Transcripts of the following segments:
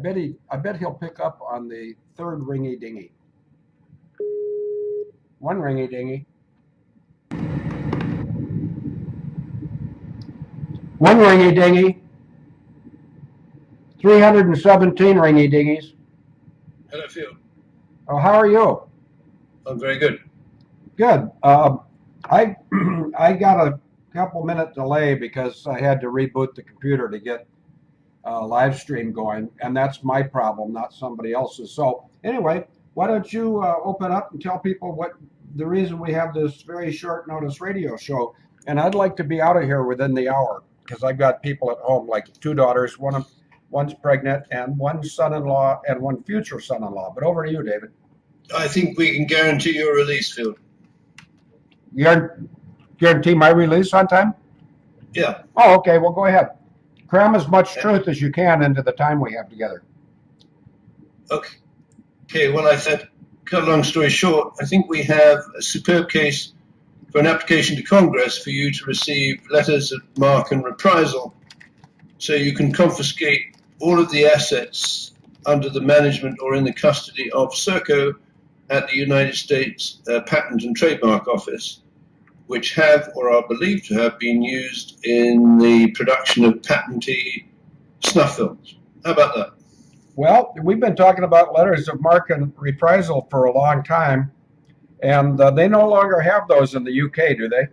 I bet he'll pick up on the third ringy dingy. One ringy dingy. One ringy dingy. 317 ringy dingies. Hello, Phil. Oh, how are you? I'm very good. Good. I I got a couple minute delay because I had to reboot the computer to get live stream going, and that's my problem, not somebody else's. So anyway, why don't you open up and tell people what the reason we have this very short notice radio show? And I'd like to be out of here within the hour because I've got people at home, like two daughters, one's pregnant, and one son-in-law and one future son-in-law. But over to you, David. I think we can guarantee your release, Phil. Guarantee my release on time? Yeah. Oh, okay. Well, go ahead. Cram as much truth as you can into the time we have together. Okay. Well, I said, cut a long story short, I think we have a superb case for an application to Congress for you to receive letters of marque and reprisal so you can confiscate all of the assets under the management or in the custody of Serco at the United States Patent and Trademark Office, which have or are believed to have been used in the production of patentee snuff films. How about that? Well, we've been talking about letters of marque and reprisal for a long time, and they no longer have those in the UK, do they?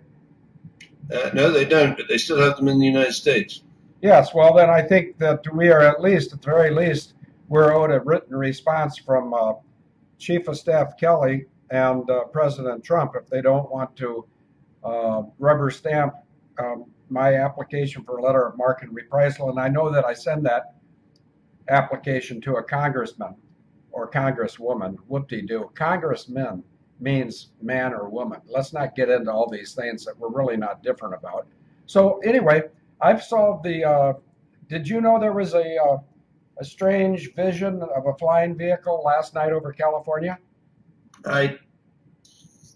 No, they don't, but they still have them in the United States. Yes, well, then I think that we are at the very least, we're owed a written response from Chief of Staff Kelly and President Trump if they don't want to rubber stamp my application for a letter of marque and reprisal. And I know that I send that application to a congressman or congresswoman. Whoop-de-doo. Congressman means man or woman. Let's not get into all these things that we're really not different about. So anyway, I've solved the, did you know there was a strange vision of a flying vehicle last night over California? I'm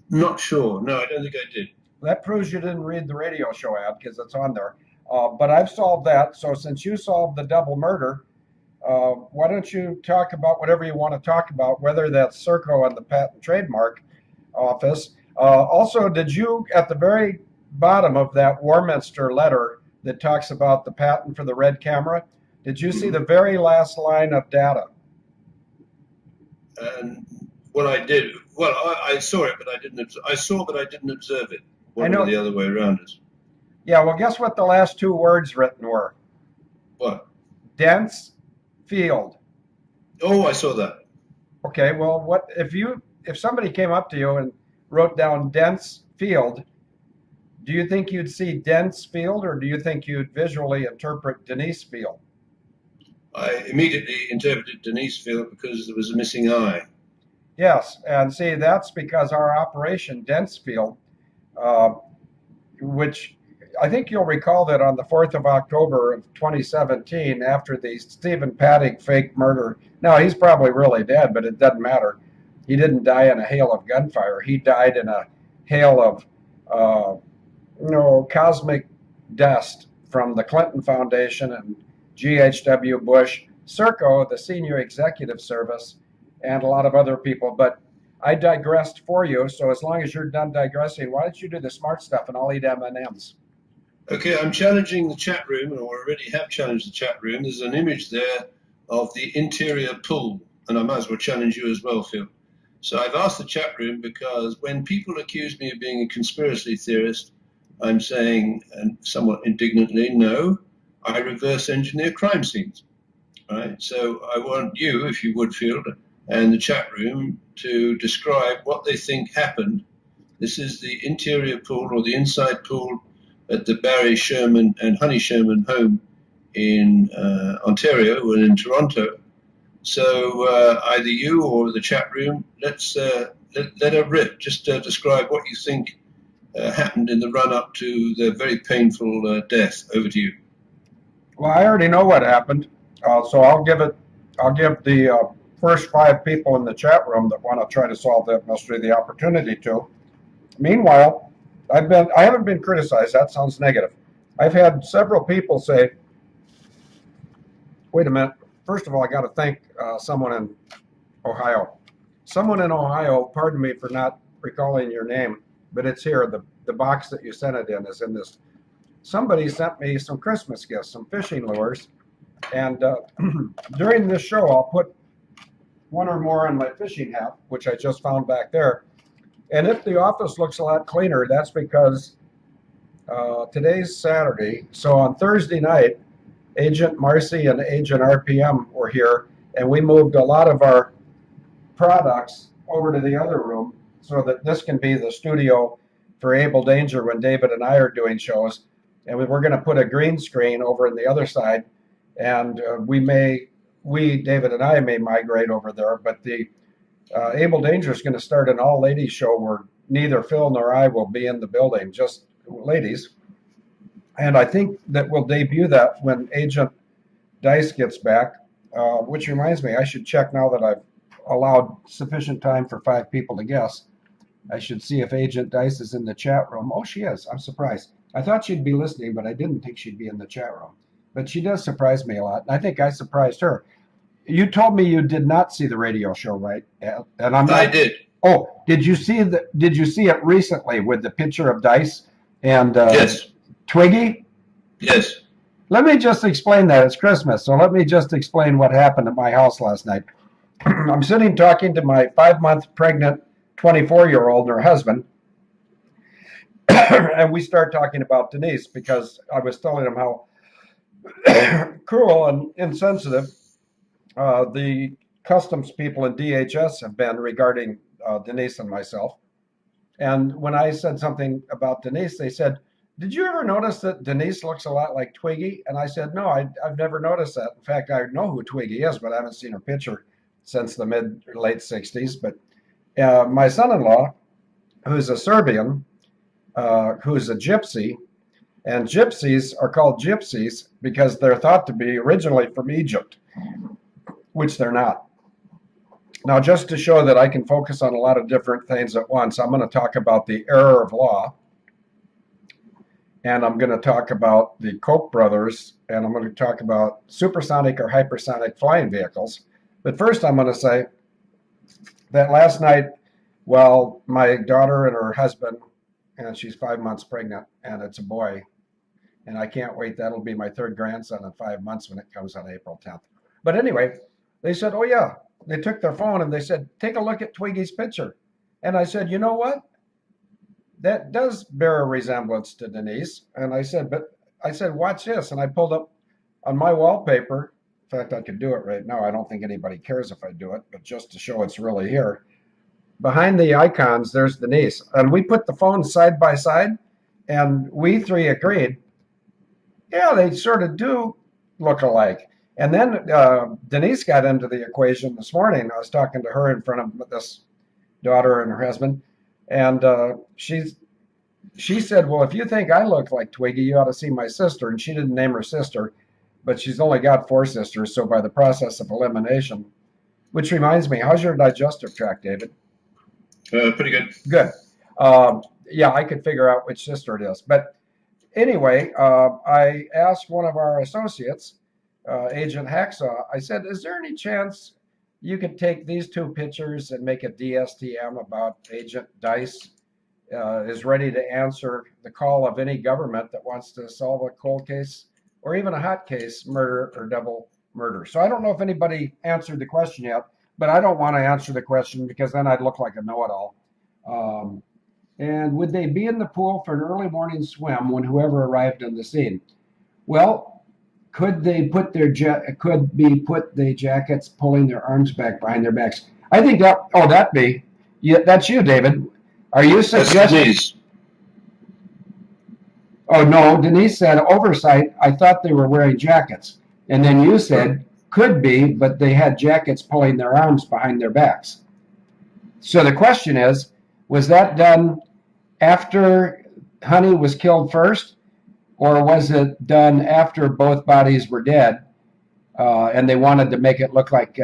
not sure. No, I don't think I did. That proves you didn't read the radio show ad because it's on there. But I've solved that. So since you solved the double murder, why don't you talk about whatever you want to talk about, whether that's Serco and the Patent Trademark Office. Also, did you, at the very bottom of that Warminster letter that talks about the patent for the red camera, did you see the very last line of data? Well, I did. Well, I saw it, but I didn't. I saw, but I didn't observe it. One or the other way around is. Yeah. Well, guess what the last two words written were? What? Dense field. Oh, I saw that. Okay. Well, what if somebody came up to you and wrote down dense field? Do you think you'd see dense field, or do you think you'd visually interpret Denise field? I immediately interpreted Denise field because there was a missing eye. Yes, and see, that's because our operation Densefield, which I think you'll recall that on the 4th of October of 2017, after the Stephen Paddock fake murder, now he's probably really dead, but it doesn't matter. He didn't die in a hail of gunfire. He died in a hail of, cosmic dust from the Clinton Foundation and G.H.W. Bush, Serco, the senior executive service, and a lot of other people. But I digressed for you, so as long as you're done digressing, why don't you do the smart stuff and I'll eat M&Ms. Okay, I'm challenging the chat room, or already have challenged the chat room. There's an image there of the interior pool, and I might as well challenge you as well, Phil. So I've asked the chat room because when people accuse me of being a conspiracy theorist, I'm saying, and somewhat indignantly, no, I reverse engineer crime scenes. Right? So I want you, if you would, Phil, and the chat room to describe what they think happened. This is the interior pool or the inside pool at the Barry Sherman and Honey Sherman home in Ontario and in Toronto. So either you or the chat room, let her rip. Just describe what you think happened in the run-up to the very painful death. Over to you. Well, I already know what happened, so I'll give the first 5 people in the chat room that want to try to solve that mystery the opportunity to. Meanwhile, I haven't been criticized. That sounds negative. I've had several people say, wait a minute, first of all, I got to thank someone in Ohio. Someone in Ohio, pardon me for not recalling your name, but it's here. The box that you sent it in is in this. Somebody sent me some Christmas gifts, some fishing lures. And during this show, I'll put one or more on my fishing hat, which I just found back there. And if the office looks a lot cleaner, that's because today's Saturday. So on Thursday night, Agent Marcy and Agent RPM were here, and we moved a lot of our products over to the other room so that this can be the studio for Able Danger when David and I are doing shows. And we're going to put a green screen over on the other side, and David and I may migrate over there, but the Able Danger is going to start an all-ladies show where neither Phil nor I will be in the building, just ladies. And I think that we'll debut that when Agent Dice gets back, which reminds me, I should check now that I've allowed sufficient time for 5 people to guess. I should see if Agent Dice is in the chat room. Oh, she is. I'm surprised. I thought she'd be listening, but I didn't think she'd be in the chat room. But she does surprise me a lot. I think I surprised her. You told me you did not see the radio show, right? And I did. Oh, did you see it recently with the picture of Dice and yes. Twiggy? Yes. Let me just explain that. It's Christmas, so let me just explain what happened at my house last night. I'm sitting talking to my 5-month pregnant 24-year-old and her husband, and we start talking about Denise because I was telling him how cruel and insensitive the customs people in DHS have been regarding Denise and myself. And when I said something about Denise, they said, "Did you ever notice that Denise looks a lot like Twiggy?" And I said, "No, I've never noticed that. In fact, I know who Twiggy is, but I haven't seen her picture since the mid or late 60s. But my son-in-law, who's a Serbian, who's a gypsy, and gypsies are called gypsies because they're thought to be originally from Egypt, which they're not. Now, just to show that I can focus on a lot of different things at once, I'm going to talk about the error of law, and I'm going to talk about the Koch brothers, and I'm going to talk about supersonic or hypersonic flying vehicles. But first, I'm going to say that last night, while my daughter and her husband, and she's 5 months pregnant, and it's a boy, and I can't wait. That'll be my 3rd grandson in 5 months when it comes on April 10th. But anyway, they said, "Oh, yeah." They took their phone and they said, "Take a look at Twiggy's picture." And I said, "You know what? That does bear a resemblance to Denise." And I said, "Watch this." And I pulled up on my wallpaper. In fact, I could do it right now. I don't think anybody cares if I do it, but just to show it's really here. Behind the icons, there's Denise. And we put the phones side by side, and we 3 agreed, yeah, they sort of do look alike. And then Denise got into the equation this morning. I was talking to her in front of this daughter and her husband, and she said, "Well, if you think I look like Twiggy, you ought to see my sister." And she didn't name her sister, but she's only got 4 sisters, so by the process of elimination. Which reminds me, how's your digestive tract, David? Pretty good. Good. Yeah, I could figure out which sister it is. But anyway, I asked one of our associates, Agent Hacksaw, I said, "Is there any chance you could take these 2 pictures and make a DSTM about Agent Dice is ready to answer the call of any government that wants to solve a cold case or even a hot case, murder or double murder?" So I don't know if anybody answered the question yet, but I don't want to answer the question because then I'd look like a know-it-all. And would they be in the pool for an early morning swim when whoever arrived on the scene? Well, could they put the jackets pulling their arms back behind their backs? I think that's you, David. Are you suggesting? Oh, no, Denise said oversight. I thought they were wearing jackets. And then you said could be, but they had jackets pulling their arms behind their backs. So the question is, was that done after Honey was killed first? Or was it done after both bodies were dead, and they wanted to make it look like?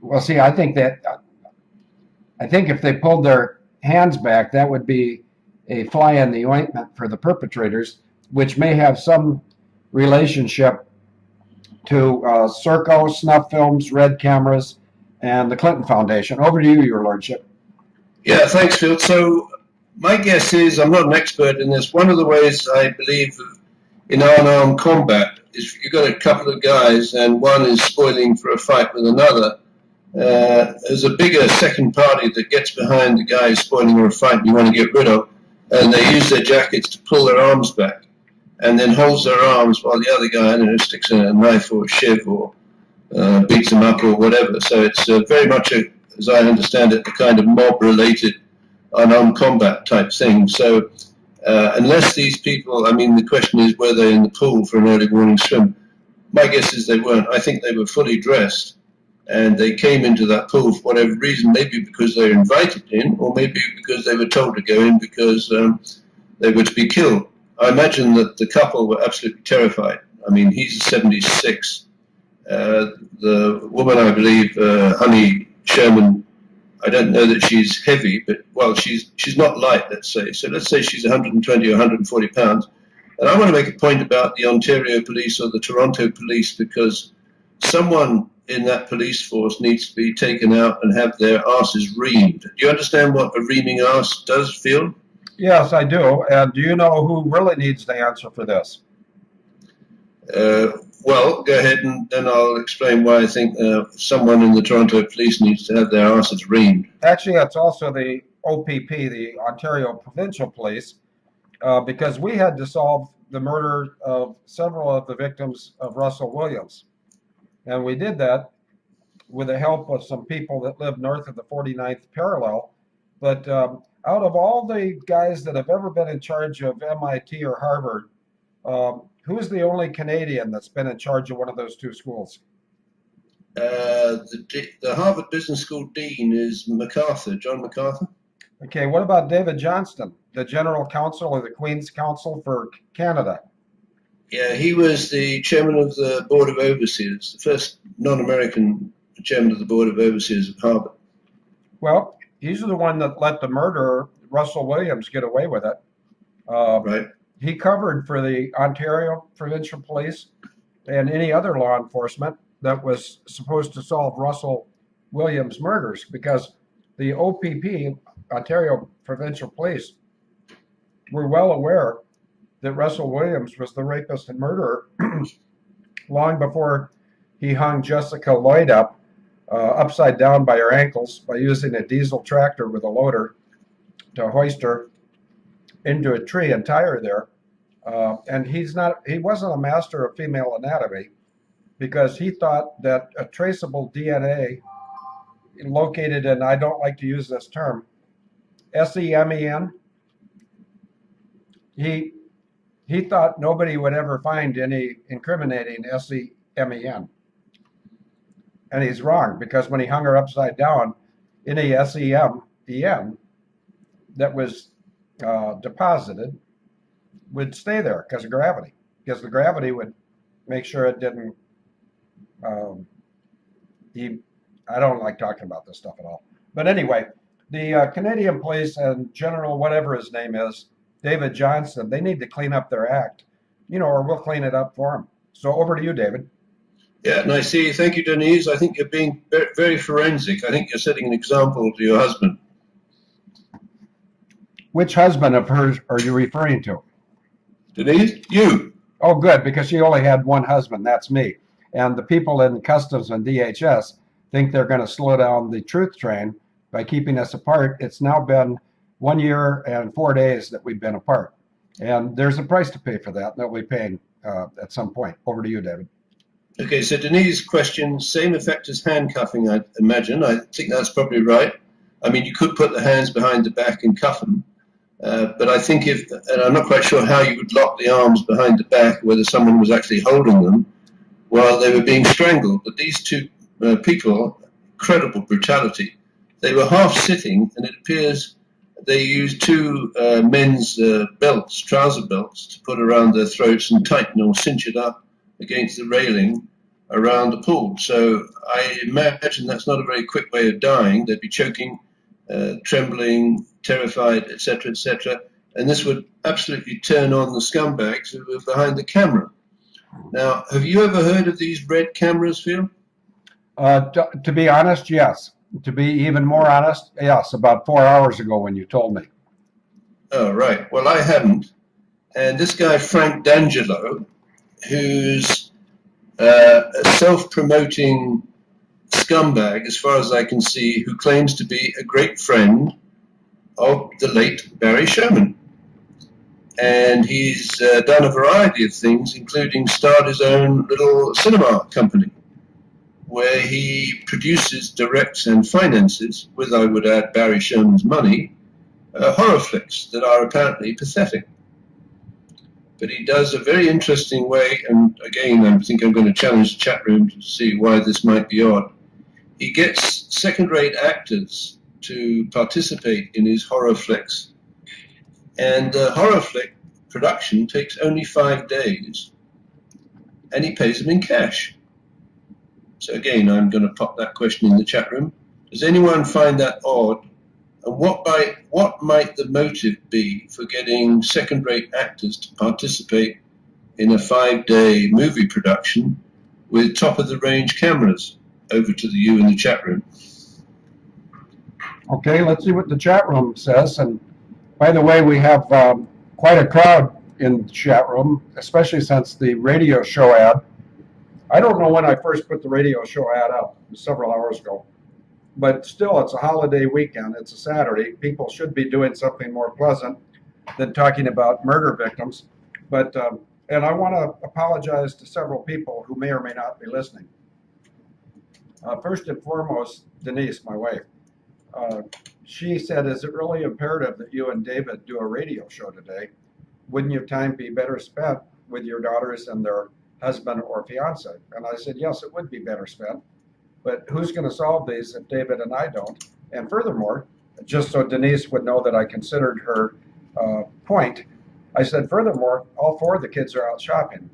Well, see, I think if they pulled their hands back, that would be a fly in the ointment for the perpetrators, which may have some relationship to Serco, Snuff Films, Red Cameras, and the Clinton Foundation. Over to you, Your Lordship. Yeah, thanks, Phil. So my guess is, I'm not an expert in this, one of the ways I believe in unarmed combat is you've got a couple of guys and one is spoiling for a fight with another. There's a bigger second party that gets behind the guy who's spoiling for a fight you want to get rid of, and they use their jackets to pull their arms back and then holds their arms while the other guy, I don't know, sticks a knife or a shiv or beats them up or whatever. So it's very much, as I understand it, the kind of mob-related unarmed combat type thing. So unless these people, I mean, the question is, were they in the pool for an early morning swim? My guess is they weren't. I think they were fully dressed and they came into that pool for whatever reason, maybe because they were invited in or maybe because they were told to go in because they were to be killed. I imagine that the couple were absolutely terrified. I mean, he's 76. The woman, I believe, Honey Sherman, I don't know that she's heavy, but, well, she's not light, let's say. So let's say she's 120 or 140 pounds. And I want to make a point about the Ontario police or the Toronto police because someone in that police force needs to be taken out and have their asses reamed. Do you understand what a reaming ass does, Phil? Yes, I do. And do you know who really needs the answer for this? Well, go ahead and then I'll explain why I think someone in the Toronto police needs to have their asses reamed. Actually, it's also the OPP, the Ontario Provincial Police, because we had to solve the murder of several of the victims of Russell Williams. And we did that with the help of some people that live north of the 49th parallel. But out of all the guys that have ever been in charge of MIT or Harvard, who's the only Canadian that's been in charge of one of those two schools? The Harvard Business School dean is MacArthur, John MacArthur. Okay, what about David Johnston, the general counsel of the Queen's Council for Canada? Yeah, he was the chairman of the Board of Overseers, the first non-American chairman of the Board of Overseers of Harvard. Well, he's the one that let the murderer, Russell Williams, get away with it. Right. He covered for the Ontario Provincial Police and any other law enforcement that was supposed to solve Russell Williams murders because the OPP, Ontario Provincial Police, were well aware that Russell Williams was the rapist and murderer long before he hung Jessica Lloyd up upside down by her ankles by using a diesel tractor with a loader to hoist her into a tree and tie her there. And he wasn't a master of female anatomy because he thought that a traceable DNA located in, I don't like to use this term, SEMEN, he thought nobody would ever find any incriminating SEMEN. And he's wrong because when he hung her upside down, any SEMEN that was deposited would stay there because of gravity, because the gravity would make sure it didn't. I don't like talking about this stuff at all. But anyway, the Canadian police and General whatever his name is, David Johnston, they need to clean up their act, or we'll clean it up for them. So over to you, David. Yeah, and I see. Thank you, Denise. I think you're being very, very forensic. I think you're setting an example to your husband. Which husband of hers are you referring to? Denise, you. Oh, good, because she only had one husband. That's me. And the people in Customs and DHS think they're going to slow down the truth train by keeping us apart. It's now been 1 year and 4 days that we've been apart. And there's a price to pay for that. They'll be paying at some point. Over to you, David. Okay, so Denise's question, same effect as handcuffing, I imagine. I think that's probably right. I mean, you could put the hands behind the back and cuff them. But I think and I'm not quite sure how you would lock the arms behind the back, whether someone was actually holding them while they were being strangled. But these two people, incredible brutality. They were half sitting, and it appears they used two men's belts, trouser belts, to put around their throats and tighten or cinch it up against the railing around the pool. So I imagine that's not a very quick way of dying. They'd be choking, trembling, terrified, etc., etc. And this would absolutely turn on the scumbags who were behind the camera. Now, have you ever heard of these red cameras, Phil? To be honest, yes. To be even more honest, yes, about 4 hours ago when you told me. Oh, right. Well, I hadn't. And this guy, Frank D'Angelo, who's a self-promoting scumbag, as far as I can see, who claims to be a great friend of the late Barry Sherman. And he's done a variety of things, including started his own little cinema company, where he produces, directs, and finances, with, I would add, Barry Sherman's money, horror flicks that are apparently pathetic. But he does a very interesting way, and again, I think I'm going to challenge the chat room to see why this might be odd. He gets second-rate actors to participate in his horror flicks, and the horror flick production takes only 5 days, and he pays them in cash. So again, I'm going to pop that question in the chat room. Does anyone find that odd? And what might the motive be for getting second-rate actors to participate in a 5-day movie production with top-of-the-range cameras? Over to you in the chat room. Okay, let's see what the chat room says. And by the way, we have quite a crowd in the chat room, especially since the radio show ad. I don't know when I first put the radio show ad up, several hours ago. But still, it's a holiday weekend. It's a Saturday. People should be doing something more pleasant than talking about murder victims. But and I want to apologize to several people who may or may not be listening. First and foremost, Denise, my wife, she said, is it really imperative that you and David do a radio show today? Wouldn't your time be better spent with your daughters and their husband or fiance? And I said, yes, it would be better spent. But who's going to solve these if David and I don't? And furthermore, just so Denise would know that I considered her point, I said, furthermore, all 4 of the kids are out shopping.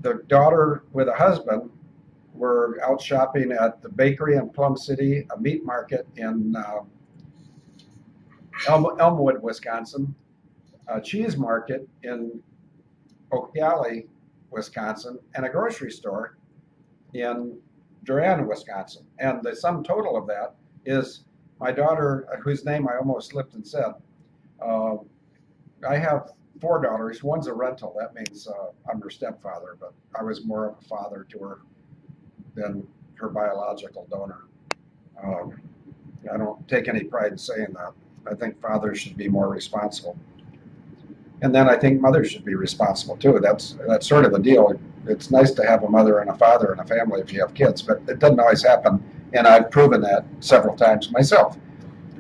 The daughter with a husband were out shopping at the bakery in Plum City, a meat market in Elmwood, Wisconsin, a cheese market in Oak Valley, Wisconsin, and a grocery store in Durand, Wisconsin. And the sum total of that is my daughter, whose name I almost slipped and said. I have 4 daughters. One's a rental. That means I'm her stepfather, but I was more of a father to her than her biological donor. I don't take any pride in saying that. I think fathers should be more responsible. And then I think mothers should be responsible too. That's sort of the deal. It's nice to have a mother and a father and a family if you have kids, but it doesn't always happen. And I've proven that several times myself.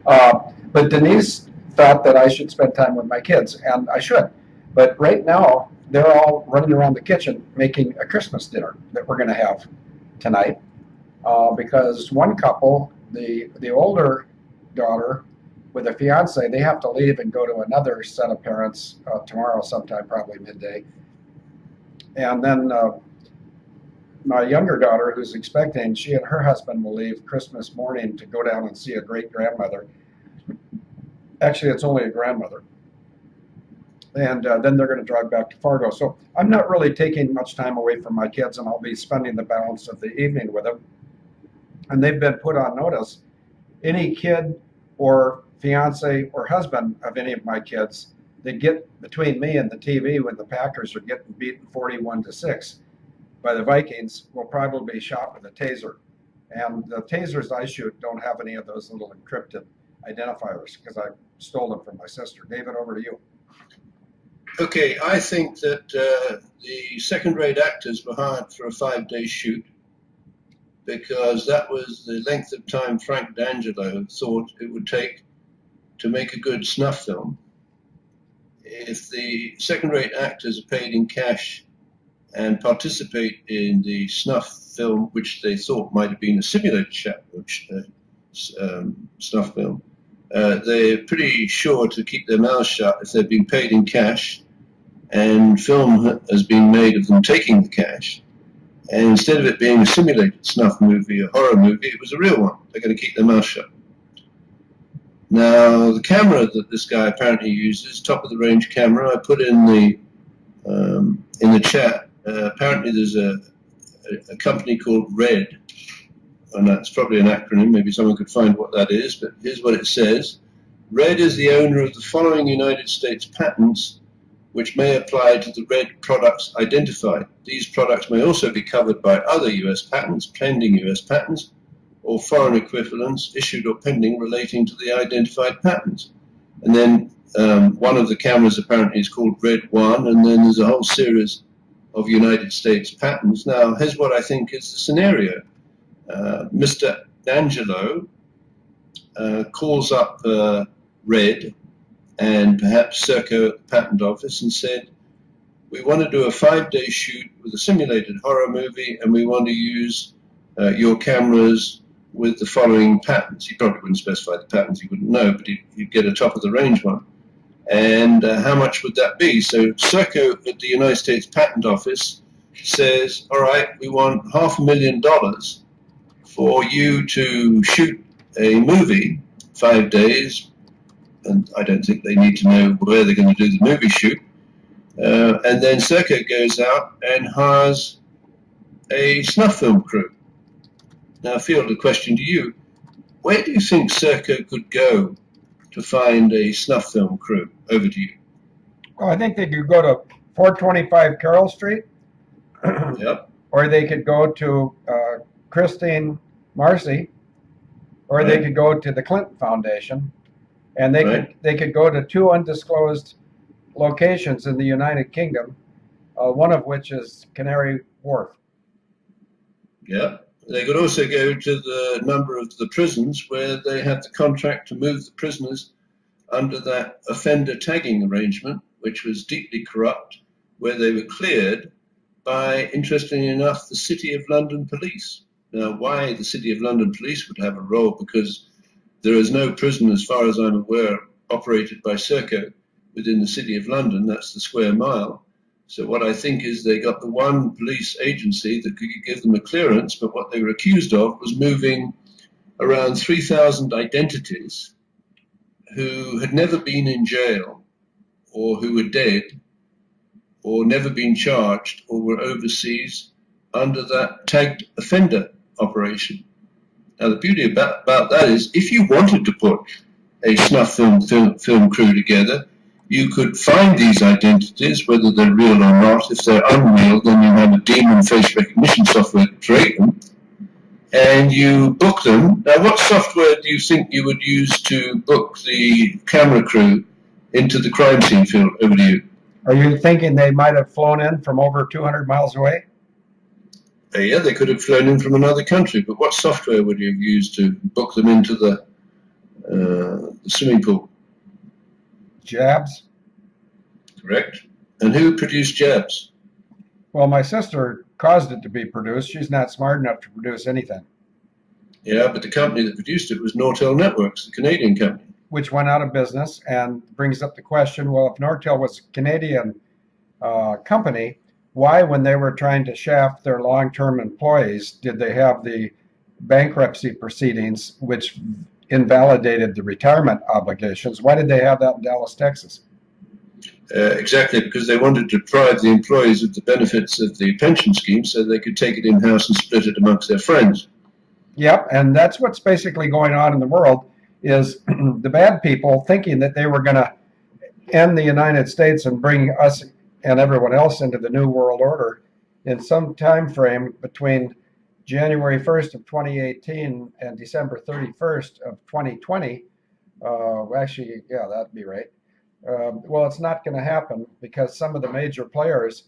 But Denise thought that I should spend time with my kids, and I should. But right now, they're all running around the kitchen making a Christmas dinner that we're going to have tonight, because one couple, the older daughter with a fiance, they have to leave and go to another set of parents tomorrow sometime, probably midday. And then my younger daughter, who's expecting, she and her husband will leave Christmas morning to go down and see a great-grandmother. Actually, it's only a grandmother. And then they're going to drive back to Fargo. So I'm not really taking much time away from my kids, and I'll be spending the balance of the evening with them. And they've been put on notice. Any kid or fiance or husband of any of my kids that get between me and the TV when the Packers are getting beaten 41-6 by the Vikings will probably be shot with a taser. And the tasers I shoot don't have any of those little encrypted identifiers because I stole them from my sister. David, over to you. Okay, I think that the second-rate actors were hired for a 5-day shoot because that was the length of time Frank D'Angelo thought it would take to make a good snuff film. If the second-rate actors are paid in cash and participate in the snuff film, which they thought might have been a simulated snuff film, they're pretty sure to keep their mouths shut if they've been paid in cash and film has been made of them taking the cash. And instead of it being a simulated snuff movie, a horror movie, it was a real one. They're going to keep their mouth shut. Now, the camera that this guy apparently uses, top-of-the-range camera, I put in the chat Apparently there's a company called Red, and that's probably an acronym. Maybe someone could find what that is, but here's what it says. Red is the owner of the following United States patents which may apply to the Red products identified. These products may also be covered by other US patents, pending US patents, or foreign equivalents issued or pending relating to the identified patents. And then one of the cameras apparently is called Red 1, and then there's a whole series of United States patents. Now, here's what I think is the scenario. Mr. D'Angelo calls up Red and perhaps Serco Patent Office and said, we want to do a 5-day shoot with a simulated horror movie, and we want to use your cameras with the following patents. He probably wouldn't specify the patents, he wouldn't know, but he'd get a top-of-the-range one. And how much would that be? So Serco at the United States Patent Office says, all right, we want $500,000 for you to shoot a movie, 5 days, and I don't think they need to know where they're going to do the movie shoot. And then Serco goes out and hires a snuff film crew. Now, I field a question to you. Where do you think Serco could go to find a snuff film crew? Over to you. Well, I think they could go to 425 Carroll Street. Yep. Or they could go to Christine Marcy, or Right. they could go to the Clinton Foundation, and they could go to 2 undisclosed locations in the United Kingdom, one of which is Canary Wharf. Yeah. They could also go to the number of the prisons where they had the contract to move the prisoners under that offender tagging arrangement, which was deeply corrupt, where they were cleared by, interestingly enough, the City of London Police. Now, why the City of London Police would have a role, because there is no prison, as far as I'm aware, operated by Serco within the City of London. That's the square mile. So what I think is they got the one police agency that could give them a clearance, but what they were accused of was moving around 3,000 identities who had never been in jail, or who were dead, or never been charged, or were overseas under that tagged offender operation. Now, the beauty about that is, if you wanted to put a snuff film crew together, you could find these identities, whether they're real or not. If they're unreal, then you have a demon face recognition software to create them, and you book them. Now, what software do you think you would use to book the camera crew into the crime scene field? Over to you. Are you thinking they might have flown in from over 200 miles away? Yeah, they could have flown in from another country, but what software would you have used to book them into the swimming pool? Jabs? Correct. And who produced Jabs? Well, my sister caused it to be produced. She's not smart enough to produce anything. Yeah, but the company that produced it was Nortel Networks, the Canadian company. Which went out of business, and brings up the question, well, if Nortel was a Canadian company, why, when they were trying to shaft their long-term employees, did they have the bankruptcy proceedings which invalidated the retirement obligations? Why did they have that in Dallas, Texas? Exactly, because they wanted to deprive the employees of the benefits of the pension scheme so they could take it in-house and split it amongst their friends. Yep, and that's what's basically going on in the world, is the bad people thinking that they were going to end the United States and bring us and everyone else into the New World Order in some time frame between January 1st of 2018 and December 31st of 2020. Actually, yeah, that'd be right. Well, it's not going to happen, because some of the major players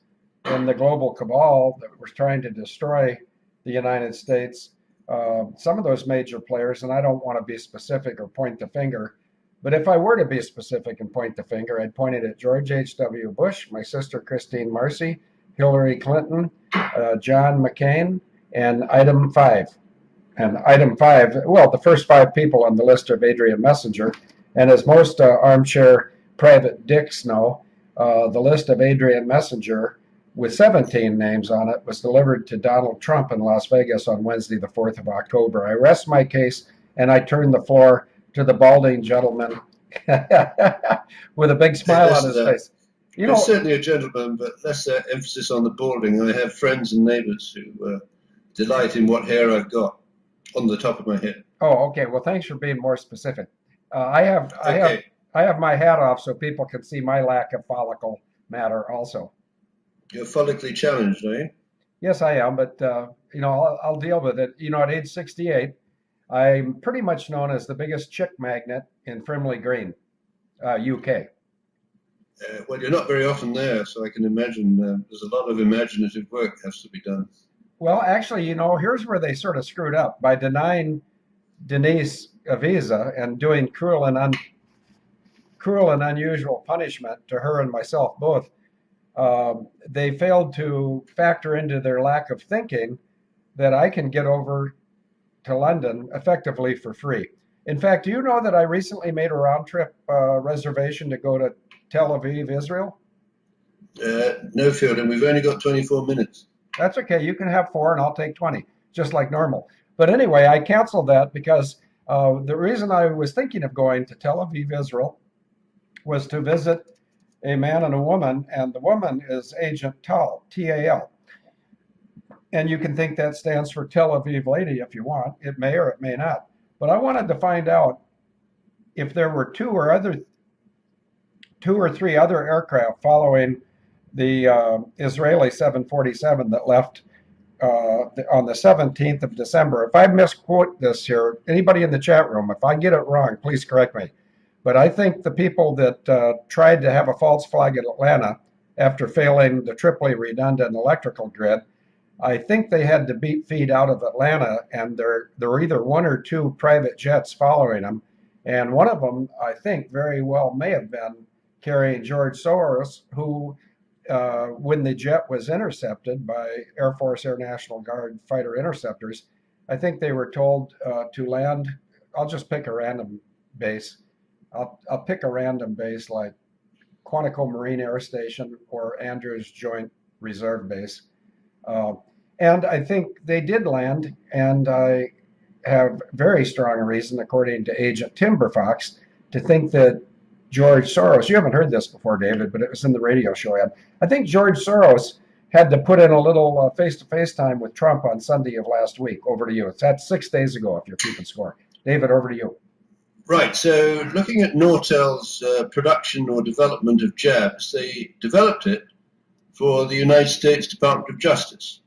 in the global cabal that was trying to destroy the United States, some of those major players, and I don't want to be specific or point the finger, but if I were to be specific and point the finger, I'd point it at George H.W. Bush, my sister Christine Marcy, Hillary Clinton, John McCain, and item 5. And item 5, well, the first 5 people on the list are Adrian Messenger. And as most armchair private dicks know, the list of Adrian Messenger with 17 names on it was delivered to Donald Trump in Las Vegas on Wednesday, the 4th of October. I rest my case, and I turn the floor to the balding gentleman with a big smile on his face. You You're know, certainly a gentleman, but less emphasis on the balding. I have friends and neighbours who delight in what hair I've got on the top of my head. oh, okay. Well, thanks for being more specific. I have, I have, Okay, I have my hat off so people can see my lack of follicle matter also. you're follically challenged, are you? Yes, I am, but I'll deal with it. At age 68, I'm pretty much known as the biggest chick magnet in Frimley Green, UK. Well, you're not very often there, so I can imagine there's a lot of imaginative work has to be done. Well, actually, here's where they sort of screwed up by denying Denise a visa and doing cruel and unusual punishment to her and myself both. They failed to factor into their lack of thinking that I can get over to London effectively for free. In fact, do you know that I recently made a round trip reservation to go to Tel Aviv, Israel? No, Field, and we've only got 24 minutes. That's okay. You can have 4 and I'll take 20, just like normal. But anyway, I canceled that because the reason I was thinking of going to Tel Aviv, Israel, was to visit a man and a woman, and the woman is Agent Tal, Tal. And you can think that stands for Tel Aviv Lady if you want. It may or it may not. But I wanted to find out if there were two or three other aircraft following the Israeli 747 that left on the 17th of December. If I misquote this here, anybody in the chat room, if I get it wrong, please correct me. But I think the people that tried to have a false flag at Atlanta after failing the triply redundant electrical grid, I think they had to beat feed out of Atlanta, and there were either 1 or 2 private jets following them. And one of them, I think, very well may have been carrying George Soros, who, when the jet was intercepted by Air Force Air National Guard fighter interceptors, I think they were told to land. I'll just pick a random base. I'll pick a random base like Quantico Marine Air Station or Andrews Joint Reserve Base. And I think they did land, and I have very strong reason, according to Agent Timberfox, to think that George Soros, you haven't heard this before, David, but it was in the radio show. I think George Soros had to put in a little face-to-face time with Trump on Sunday of last week. Over to you. It's at 6 days ago, if you're keeping score. David, over to you. Right, so looking at Nortel's production or development of jabs, they developed it for the United States Department of Justice.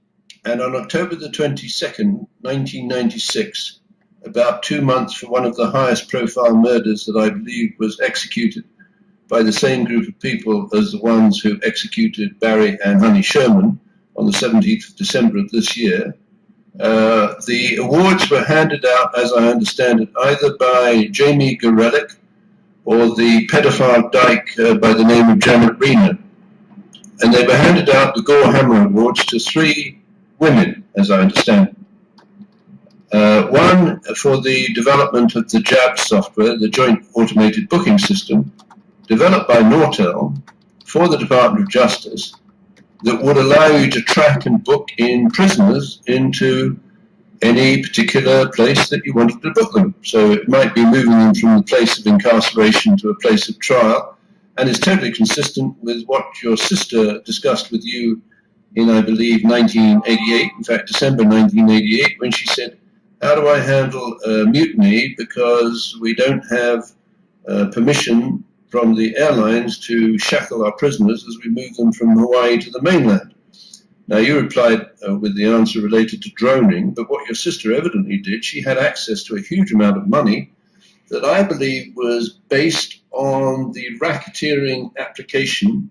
And on October the 22nd, 1996, about 2 months for one of the highest profile murders that I believe was executed by the same group of people as the ones who executed Barry and Honey Sherman on the 17th of December of this year, the awards were handed out, as I understand it, either by Jamie Gorelick or the pedophile dyke by the name of Janet Reno. And they were handed out, the Gore Hammer Awards, to 3 women, as I understand it. One for the development of the JAB software, the Joint Automated Booking System, developed by Nortel for the Department of Justice, that would allow you to track and book in prisoners into any particular place that you wanted to book them. So it might be moving them from the place of incarceration to a place of trial, and is totally consistent with what your sister discussed with you in, I believe, 1988, in fact, December 1988, when she said, how do I handle mutiny because we don't have permission from the airlines to shackle our prisoners as we move them from Hawaii to the mainland? Now, you replied with the answer related to droning, but what your sister evidently did, she had access to a huge amount of money that I believe was based on the racketeering application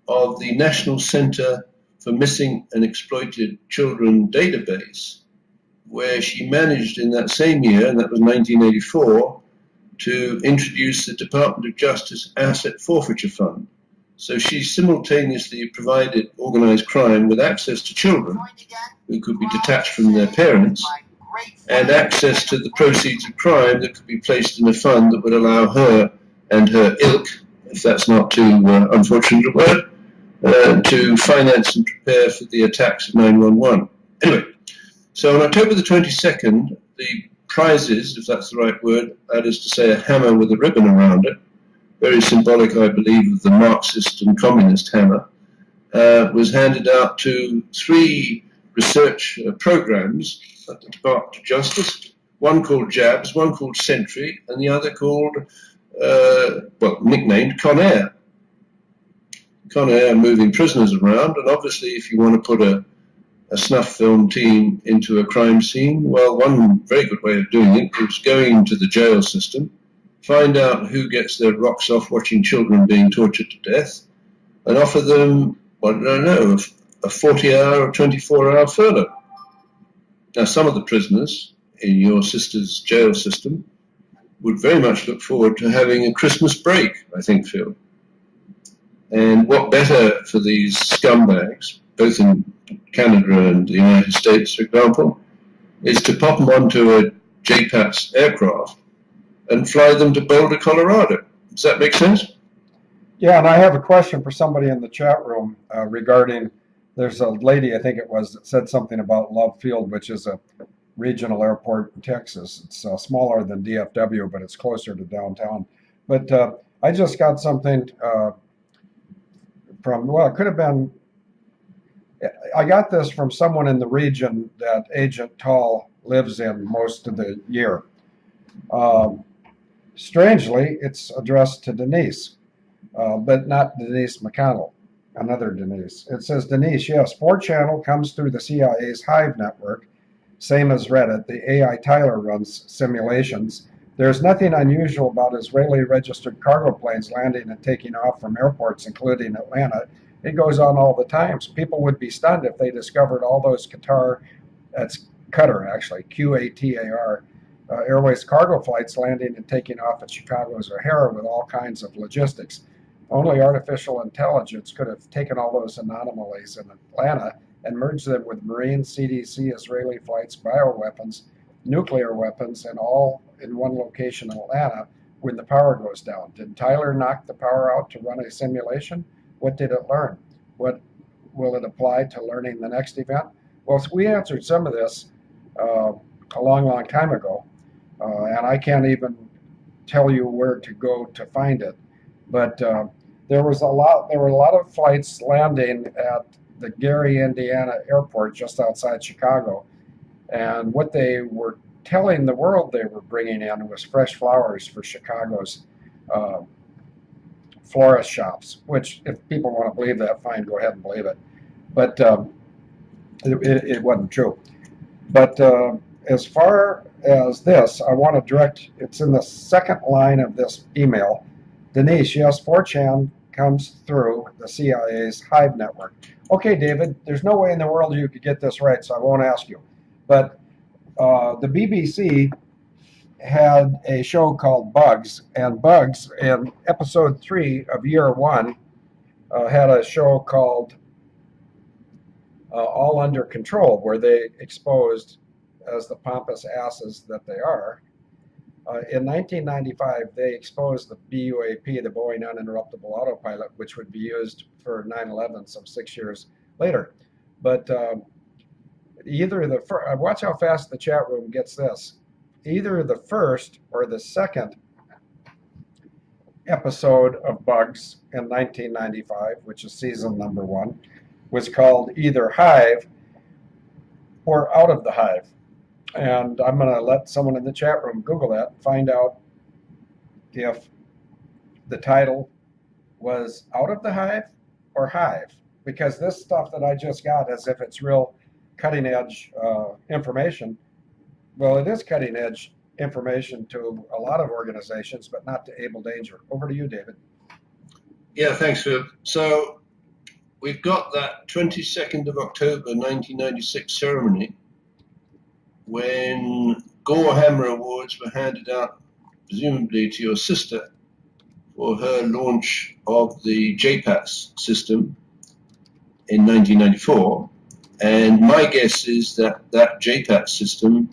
of the National Center for Missing and Exploited Children database, where she managed in that same year, and that was 1984, to introduce the Department of Justice Asset Forfeiture Fund. So she simultaneously provided organized crime with access to children who could be detached from their parents, and access to the proceeds of crime that could be placed in a fund that would allow her and her ilk, if that's not too unfortunate a word, to finance and prepare for the attacks of 9/11. Anyway, so on October the 22nd, the prizes, if that's the right word, that is to say a hammer with a ribbon around it, very symbolic, I believe, of the Marxist and communist hammer, was handed out to 3 research programs at the Department of Justice, one called JABS, one called Sentry, and the other called, nicknamed Con Air. Con Air moving prisoners around, and obviously if you want to put a snuff film team into a crime scene, well, one very good way of doing it is going into the jail system, find out who gets their rocks off watching children being tortured to death, and offer them, I don't know, a 40-hour or 24-hour furlough. Now, some of the prisoners in your sister's jail system would very much look forward to having a Christmas break, I think, Phil. And what better for these scumbags, both in Canada and the United States, for example, is to pop them onto a JPATS aircraft and fly them to Boulder, Colorado. Does that make sense? Yeah, and I have a question for somebody in the chat room regarding, there's a lady, I think it was, that said something about Love Field, which is a regional airport in Texas. It's smaller than DFW, but it's closer to downtown. But I just got something from, well, it could have been, I got this from someone in the region that Agent Tall lives in most of the year. Strangely, it's addressed to Denise, but not Denise McConnell, another Denise. It says, Denise, yes, 4channel comes through the CIA's Hive network, same as Reddit. The AI Tyler runs simulations. There's nothing unusual about Israeli-registered cargo planes landing and taking off from airports, including Atlanta. It goes on all the time. So people would be stunned if they discovered all those Qatar, that's Qatar actually, Qatar, Airways cargo flights landing and taking off at Chicago's O'Hare with all kinds of logistics. Only artificial intelligence could have taken all those anomalies in Atlanta and merged them with Marine, CDC, Israeli flights, bioweapons, nuclear weapons, and all in one location in Atlanta when the power goes down. Did Tyler knock the power out to run a simulation? What did it learn? What will it apply to learning the next event? Well, we answered some of this a long time ago, and I can't even tell you where to go to find it. But there were a lot of flights landing at the Gary, Indiana airport just outside Chicago, and what they were telling the world they were bringing in was fresh flowers for Chicago's florist shops, which if people want to believe that, fine, go ahead and believe it. But it wasn't true. But as far as this, I want to direct, it's in the second line of this email. Denise, yes, 4chan comes through the CIA's Hive network. Okay, David, there's no way in the world you could get this right, so I won't ask you. But the BBC had a show called Bugs, and Bugs in episode 3 of year 1 had a show called All Under Control, where they exposed, as the pompous asses that they are, in 1995 they exposed the BUAP, the Boeing Uninterruptible Autopilot, which would be used for 9/11 some 6 years later. But either the first, watch how fast the chat room gets this, either the first or the second episode of Bugs in 1995, which is season number 1, was called either Hive or Out of the Hive. And I'm going to let someone in the chat room Google that and find out if the title was Out of the Hive or Hive, because this stuff that I just got, as if it's real cutting edge information, well, it is cutting edge information to a lot of organizations, but not to Able Danger. Over to you, David. Yeah, thanks, Phil. So we've got that 22nd of October 1996 ceremony when Gore Hammer Awards were handed out, presumably to your sister, for her launch of the JPATS system in 1994. And my guess is that that JPATS system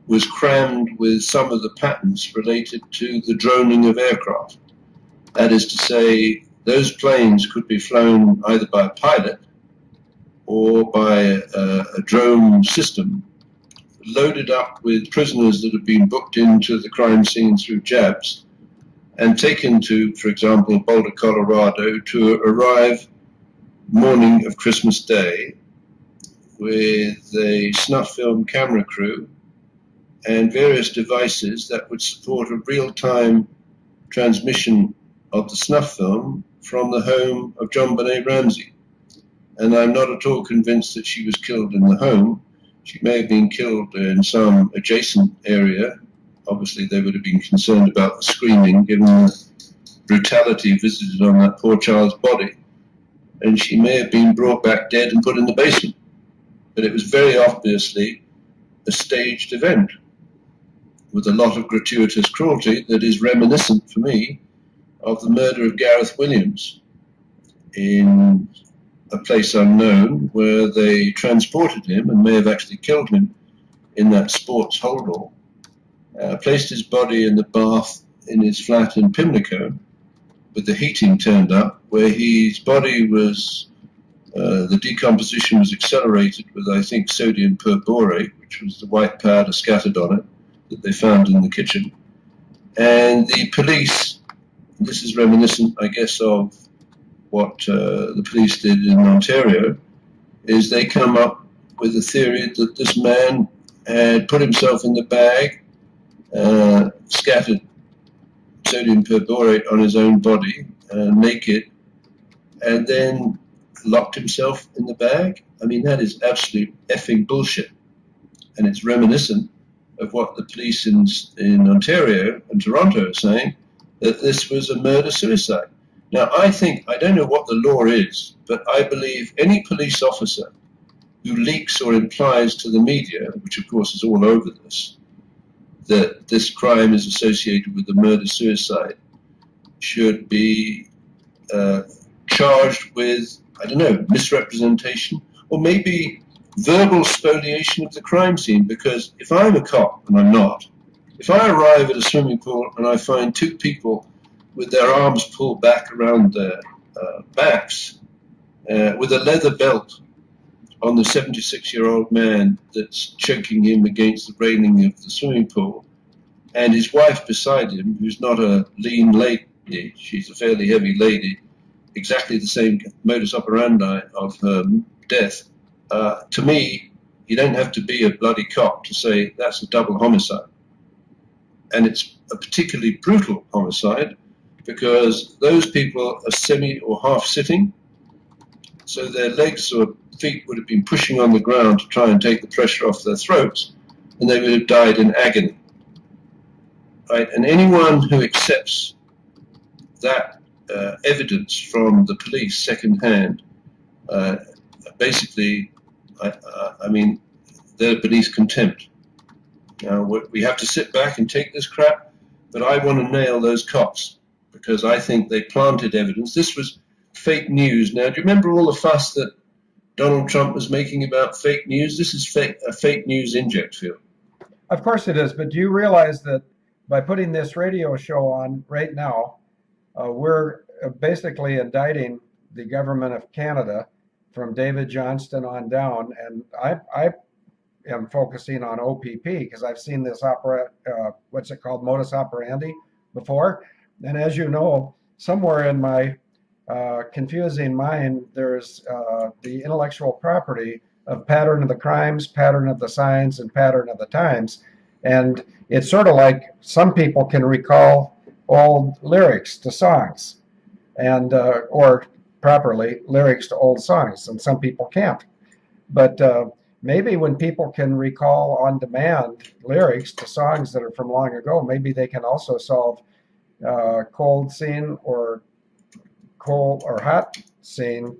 was crammed with some of the patents related to the droning of aircraft. That is to say, those planes could be flown either by a pilot or by a drone system loaded up with prisoners that have been booked into the crime scene through jabs, and taken to, for example, Boulder, Colorado, to arrive morning of Christmas Day with a snuff film camera crew and various devices that would support a real-time transmission of the snuff film from the home of John Benet Ramsey. And I'm not at all convinced that she was killed in the home. She may have been killed in some adjacent area. Obviously, they would have been concerned about the screaming, given the brutality visited on that poor child's body. And she may have been brought back dead and put in the basement. But it was very obviously a staged event with a lot of gratuitous cruelty that is reminiscent for me of the murder of Gareth Williams in a place unknown, where they transported him and may have actually killed him in that sports holdall, placed his body in the bath in his flat in Pimlico with the heating turned up, where his body was, the decomposition was accelerated with, I think, sodium perborate, which was the white powder scattered on it that they found in the kitchen. And the police, this is reminiscent, I guess, of what the police did in Ontario, is they come up with the theory that this man had put himself in the bag, scattered sodium perborate on his own body, naked, and then locked himself in the bag. I mean, that is absolute effing bullshit. And it's reminiscent of what the police in Ontario and Toronto are saying, that this was a murder-suicide. Now, I don't know what the law is, but I believe any police officer who leaks or implies to the media, which of course is all over this, that this crime is associated with a murder-suicide, should be charged with, I don't know, misrepresentation, or maybe verbal spoliation of the crime scene. Because if I'm a cop, and I'm not, if I arrive at a swimming pool and I find two people with their arms pulled back around their backs, with a leather belt on the 76-year-old man that's choking him against the railing of the swimming pool, and his wife beside him, who's not a lean lady, she's a fairly heavy lady, exactly the same modus operandi of her death, to me, you don't have to be a bloody cop to say that's a double homicide. And it's a particularly brutal homicide because those people are semi or half sitting, so their legs or feet would have been pushing on the ground to try and take the pressure off their throats, and they would have died in agony. Right? And anyone who accepts that evidence from the police secondhand, basically, I mean, they're beneath contempt. Now, we have to sit back and take this crap, but I want to nail those cops because I think they planted evidence. This was fake news. Now, do you remember all the fuss that Donald Trump was making about fake news? This is a fake news inject field. Of course it is, but do you realize that by putting this radio show on right now, we're basically indicting the government of Canada from David Johnston on down, and I am focusing on OPP because I've seen this what's it called, modus operandi before, and as you know, somewhere in my confusing mind, there's the intellectual property of pattern of the crimes, pattern of the signs, and pattern of the times, and it's sort of like some people can recall old lyrics to songs, and or properly lyrics to old songs, and some people can't. But maybe when people can recall on demand lyrics to songs that are from long ago, maybe they can also solve cold scene or cold or hot scene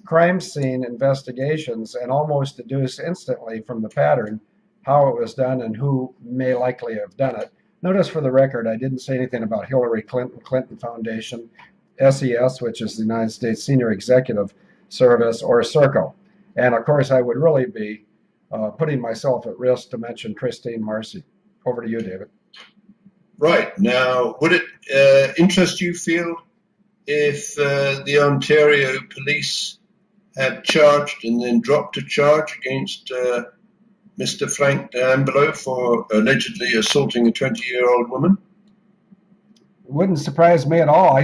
crime scene investigations and almost deduce instantly from the pattern how it was done and who may likely have done it. Notice for the record, I didn't say anything about Hillary Clinton Foundation, SES, which is the United States Senior Executive Service, or Serco. And of course, I would really be putting myself at risk to mention Christine Marcy. Over to you, David. Right. Now, would it interest you, Field, if the Ontario police had charged and then dropped a charge against Mr. Frank D'Ambelo for allegedly assaulting a 20-year-old woman? wouldn't surprise me at all.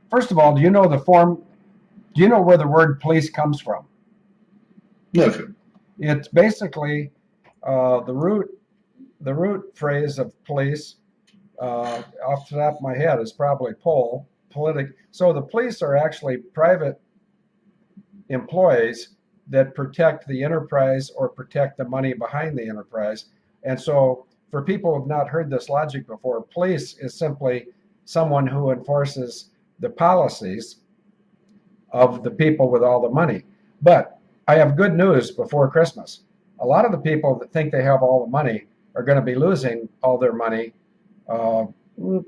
First of all, do you know the form? Do you know where the word police comes from? No, Phil. It's basically the root phrase of police. Off the top of my head is probably politic. So the police are actually private employees that protect the enterprise or protect the money behind the enterprise. And so, for people who have not heard this logic before, police is simply someone who enforces the policies of the people with all the money. But I have good news before Christmas. A lot of the people that think they have all the money are going to be losing all their money, uh,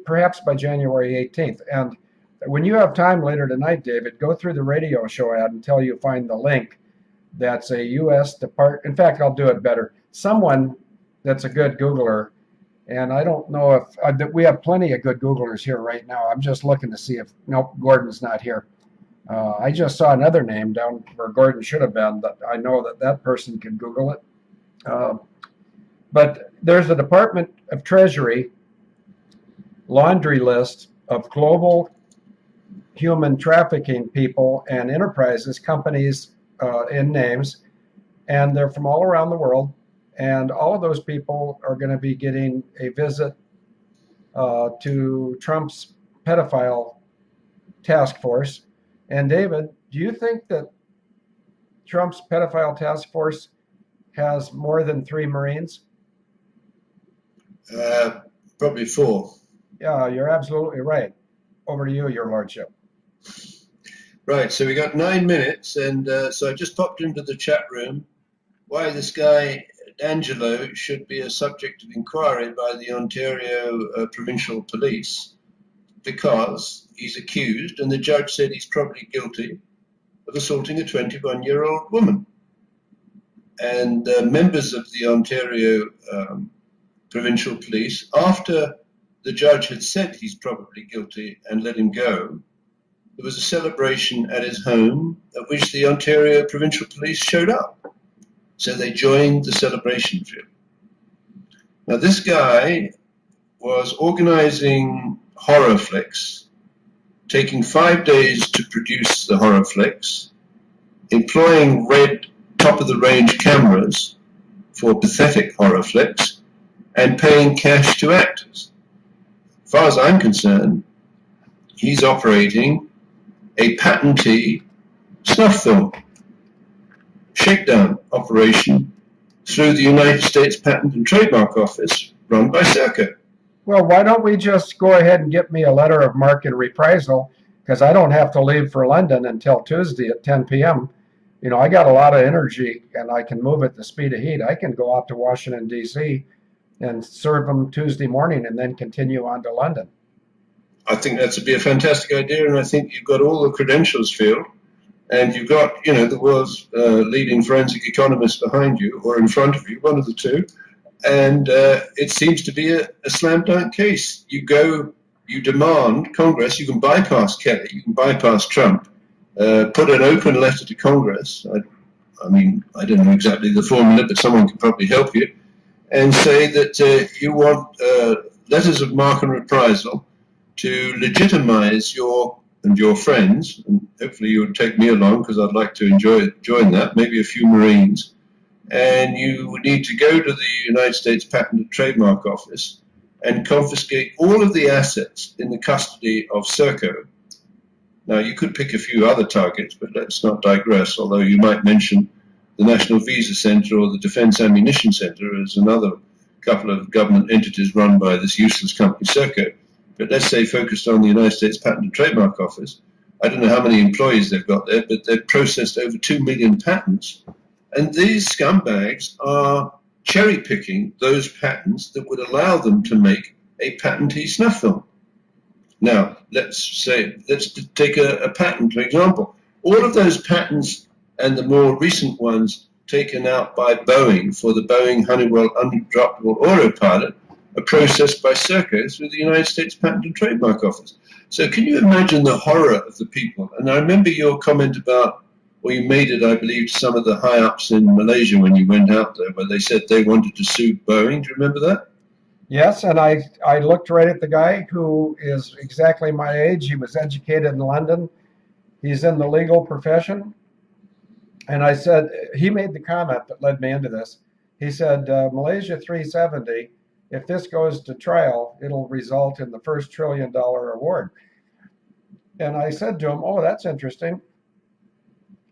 perhaps by January 18th. And when you have time later tonight, David, go through the radio show ad until you find the link. That's a U.S. Department. In fact, I'll do it better. Someone that's a good Googler, and I don't know if we have plenty of good Googlers here right now. I'm just looking to see if, nope, Gordon's not here. I just saw another name down where Gordon should have been, but I know that person can Google it. But there's a Department of Treasury laundry list of global human trafficking people and enterprises, companies in names, and they're from all around the world. And all of those people are going to be getting a visit to Trump's pedophile task force. And David, do you think that Trump's pedophile task force has more than 3 Marines? Probably 4. Yeah, you're absolutely right. Over to you, Your Lordship. Right, so we got 9 minutes, and so I just popped into the chat room why this guy D'Angelo should be a subject of inquiry by the Ontario Provincial Police, because he's accused, and the judge said he's probably guilty, of assaulting a 21-year-old woman. And members of the Ontario Provincial Police, after the judge had said he's probably guilty and let him go, there was a celebration at his home at which the Ontario Provincial Police showed up. So they joined the celebration field. Now, this guy was organizing horror flicks, taking 5 days to produce the horror flicks, employing red top-of-the-range cameras for pathetic horror flicks, and paying cash to actors. As far as I'm concerned, he's operating a patentee snuff film shakedown operation through the United States Patent and Trademark Office run by Serco. Well, why don't we just go ahead and get me a letter of marque and reprisal, because I don't have to leave for London until Tuesday at 10 p.m. I got a lot of energy and I can move at the speed of heat. I can go out to Washington, D.C. and serve them Tuesday morning and then continue on to London. I think that'd be a fantastic idea, and I think you've got all the credentials, Phil, and you've got, the world's leading forensic economists behind you, or in front of you, one of the two, and it seems to be a slam dunk case. You go, you demand Congress, you can bypass Kelly, you can bypass Trump, put an open letter to Congress, I don't know exactly the formula, but someone can probably help you, and say that you want letters of marque and reprisal to legitimize your and your friends, and hopefully you would take me along because I'd like to join that, maybe a few Marines, and you would need to go to the United States Patent and Trademark Office and confiscate all of the assets in the custody of Serco. Now, you could pick a few other targets, but let's not digress, although you might mention the National Visa Center or the Defense Ammunition Center as another couple of government entities run by this useless company, Serco. But let's say focused on the United States Patent and Trademark Office. I don't know how many employees they've got there, but they've processed over 2 million patents. And these scumbags are cherry-picking those patents that would allow them to make a patentee snuff film. Now, let's take a patent, for example. All of those patents and the more recent ones taken out by Boeing for the Boeing Honeywell undroppable autopilot are processed by Serco through the United States Patent and Trademark Office. So can you imagine the horror of the people? And I remember your comment about, or you made it, I believe, to some of the high-ups in Malaysia when you went out there, where they said they wanted to sue Boeing. Do you remember that? Yes, and I looked right at the guy who is exactly my age. He was educated in London. He's in the legal profession. And I said, he made the comment that led me into this. He said, Malaysia 370, if this goes to trial, it'll result in the first $1 trillion award. And I said to him, oh, that's interesting.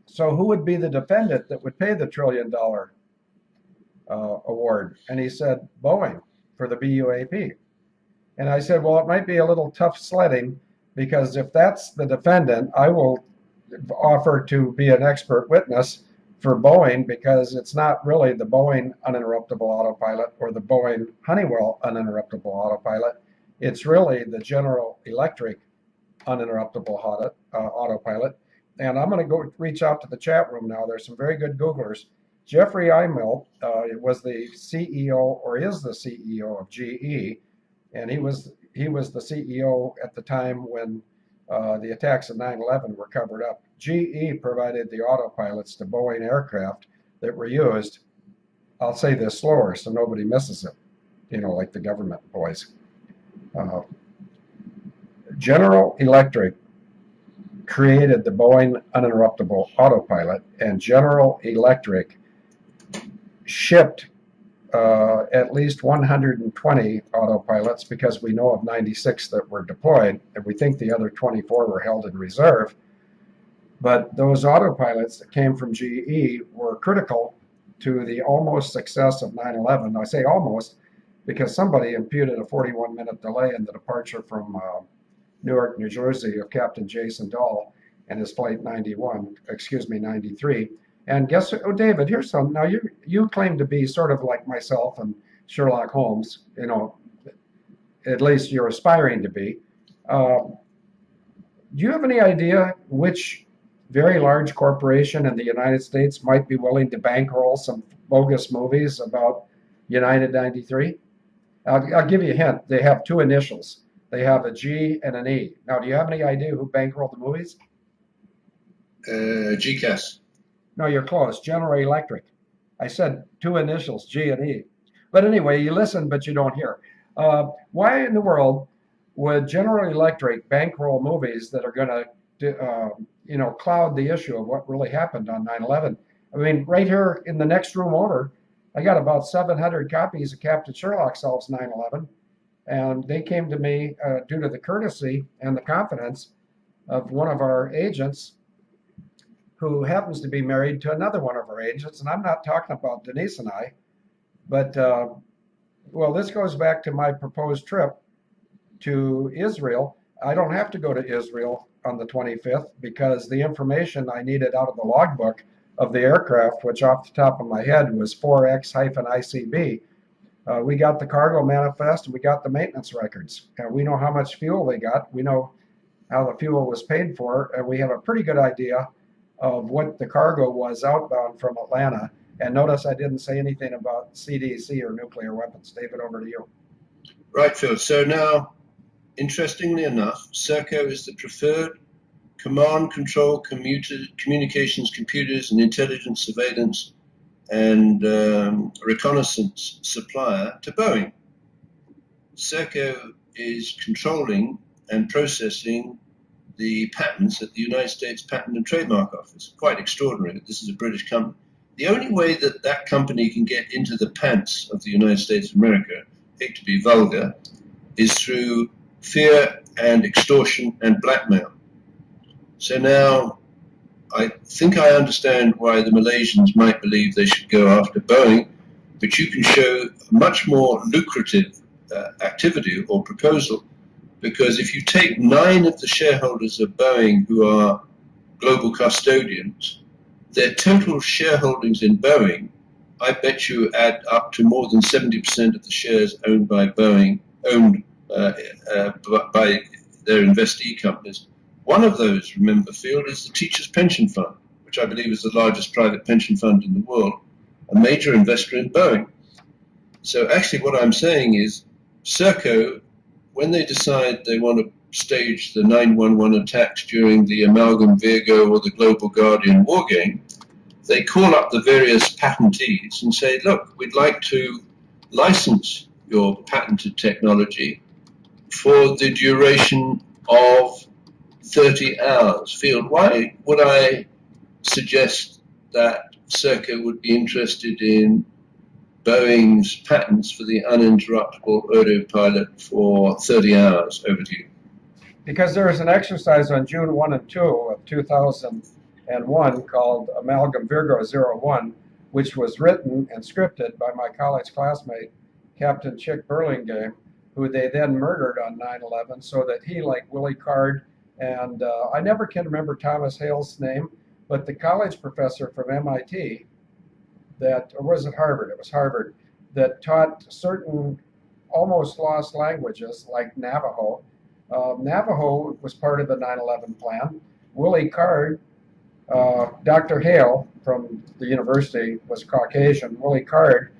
So who would be the defendant that would pay the $1 trillion award? And he said, Boeing for the BUAP. And I said, well, it might be a little tough sledding because if that's the defendant, I will offer to be an expert witness for Boeing because it's not really the Boeing uninterruptible autopilot or the Boeing Honeywell uninterruptible autopilot. It's really the General Electric uninterruptible autopilot. And I'm going to go reach out to the chat room now. There's some very good Googlers. Jeffrey Imel was the CEO or is the CEO of GE, and he was the CEO at the time when the attacks of 9/11 were covered up. GE provided the autopilots to Boeing aircraft that were used. I'll say this slower so nobody misses it, like the government boys. General Electric created the Boeing uninterruptible autopilot, and General Electric shipped at least 120 autopilots because we know of 96 that were deployed, and we think the other 24 were held in reserve. But those autopilots that came from GE were critical to the almost success of 9/11. I say almost because somebody imputed a 41-minute delay in the departure from Newark, New Jersey of Captain Jason Dahl and his flight 93. And guess what? Oh, David, here's some. Now, you claim to be sort of like myself and Sherlock Holmes, at least you're aspiring to be. Do you have any idea which very large corporation in the United States might be willing to bankroll some bogus movies about United 93? I'll give you a hint. They have two initials. They have a G and an E. Now, do you have any idea who bankrolled the movies? GCAS. No, you're close. General Electric. I said two initials, G and E. But anyway, you listen, but you don't hear. Why in the world would General Electric bankroll movies that are going to, cloud the issue of what really happened on 9/11? I mean, right here in the next room over, I got about 700 copies of Captain Sherlock Solves 9/11. And they came to me due to the courtesy and the confidence of one of our agents who happens to be married to another one of our agents. And I'm not talking about Denise and I, but, this goes back to my proposed trip to Israel. I don't have to go to Israel on the 25th because the information I needed out of the logbook of the aircraft, which off the top of my head was 4X-ICB, we got the cargo manifest and we got the maintenance records. And we know how much fuel they got. We know how the fuel was paid for. And we have a pretty good idea of what the cargo was outbound from Atlanta. And notice I didn't say anything about CDC or nuclear weapons. David, over to you. Right, Phil. So now, interestingly enough, Serco is the preferred command, control, communications, computers, and intelligence surveillance and reconnaissance supplier to Boeing. Serco is controlling and processing the patents at the United States Patent and Trademark Office. Quite extraordinary that this is a British company. The only way that that company can get into the pants of the United States of America, hate to be vulgar, is through fear and extortion and blackmail. So now, I think I understand why the Malaysians might believe they should go after Boeing, but you can show a much more lucrative activity or proposal, because if you take 9 of the shareholders of Boeing who are global custodians, their total shareholdings in Boeing, I bet you add up to more than 70% of the shares owned by Boeing, owned by their investee companies. One of those, remember, Field, is the Teachers' Pension Fund, which I believe is the largest private pension fund in the world, a major investor in Boeing. So actually what I'm saying is Serco, when they decide they want to stage the 9/11 attacks during the Amalgam Virgo or the Global Guardian war game, they call up the various patentees and say, look, we'd like to license your patented technology for the duration of 30 hours. Field, why would I suggest that Serco would be interested in Boeing's patents for the uninterruptible autopilot for 30 hours? Over to you. Because there was an exercise on June 1 and 2 of 2001 called Amalgam Virgo 01, which was written and scripted by my college classmate, Captain Chick Burlingame, who they then murdered on 9/11, so that he, like Willie Card, and I never can remember Thomas Hale's name, but the college professor from MIT that, or was it Harvard? It was Harvard, that taught certain almost lost languages like Navajo. Navajo was part of the 9/11 plan. Willie Card, Dr. Hale from the university was Caucasian. Willie Card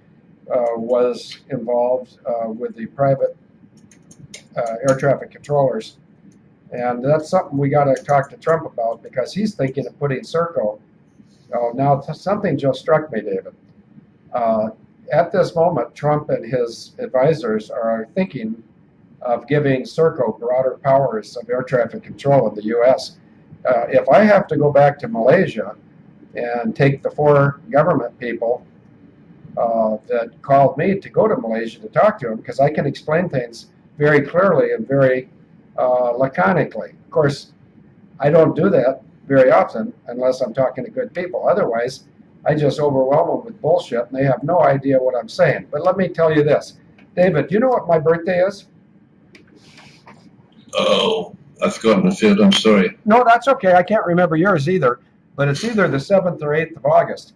was involved with the private air traffic controllers. And that's something we got to talk to Trump about, because he's thinking of putting Serco. Now, something just struck me, David. At this moment, Trump and his advisors are thinking of giving Serco broader powers of air traffic control in the U.S. If I have to go back to Malaysia and take the 4 government people that called me to go to Malaysia to talk to them, because I can explain things very clearly and very laconically. Of course, I don't do that very often unless I'm talking to good people. Otherwise, I just overwhelm them with bullshit and they have no idea what I'm saying. But let me tell you this. David, do you know what my birthday is? Oh, I've forgotten the field. I'm sorry. No, that's okay. I can't remember yours either. But it's either the 7th or 8th of August.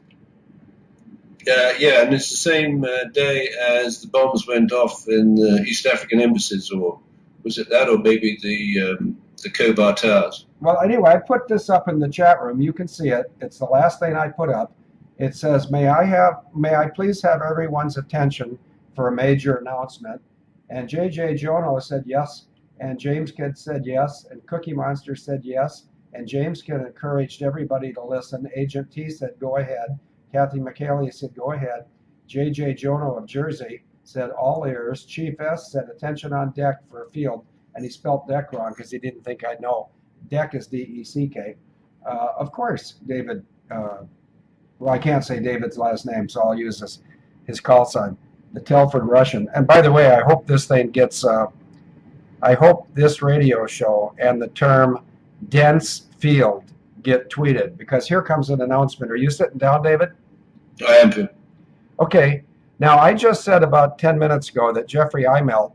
Yeah, and it's the same day as the bombs went off in the East African embassies, or was it that, or maybe the Kobar Towers? Well, anyway, I put this up in the chat room. You can see it. It's the last thing I put up. It says, may I please have everyone's attention for a major announcement? And JJ Jono said yes, and James Kidd said yes, and Cookie Monster said yes, and James Kidd encouraged everybody to listen. Agent T said go ahead. Kathy McHaley said go ahead. JJ Jono of Jersey said all ears. Chief S said attention on deck for a field, and he spelled deck wrong because he didn't think I'd know. Deck is D-E-C-K. Of course, David, well, I can't say David's last name, so I'll use his call sign, the Telford Russian. And by the way, I hope this thing gets, I hope this radio show and the term dense field get tweeted, because here comes an announcement. Are you sitting down, David? I am too. Okay. Now, I just said about 10 minutes ago that Jeffrey Immelt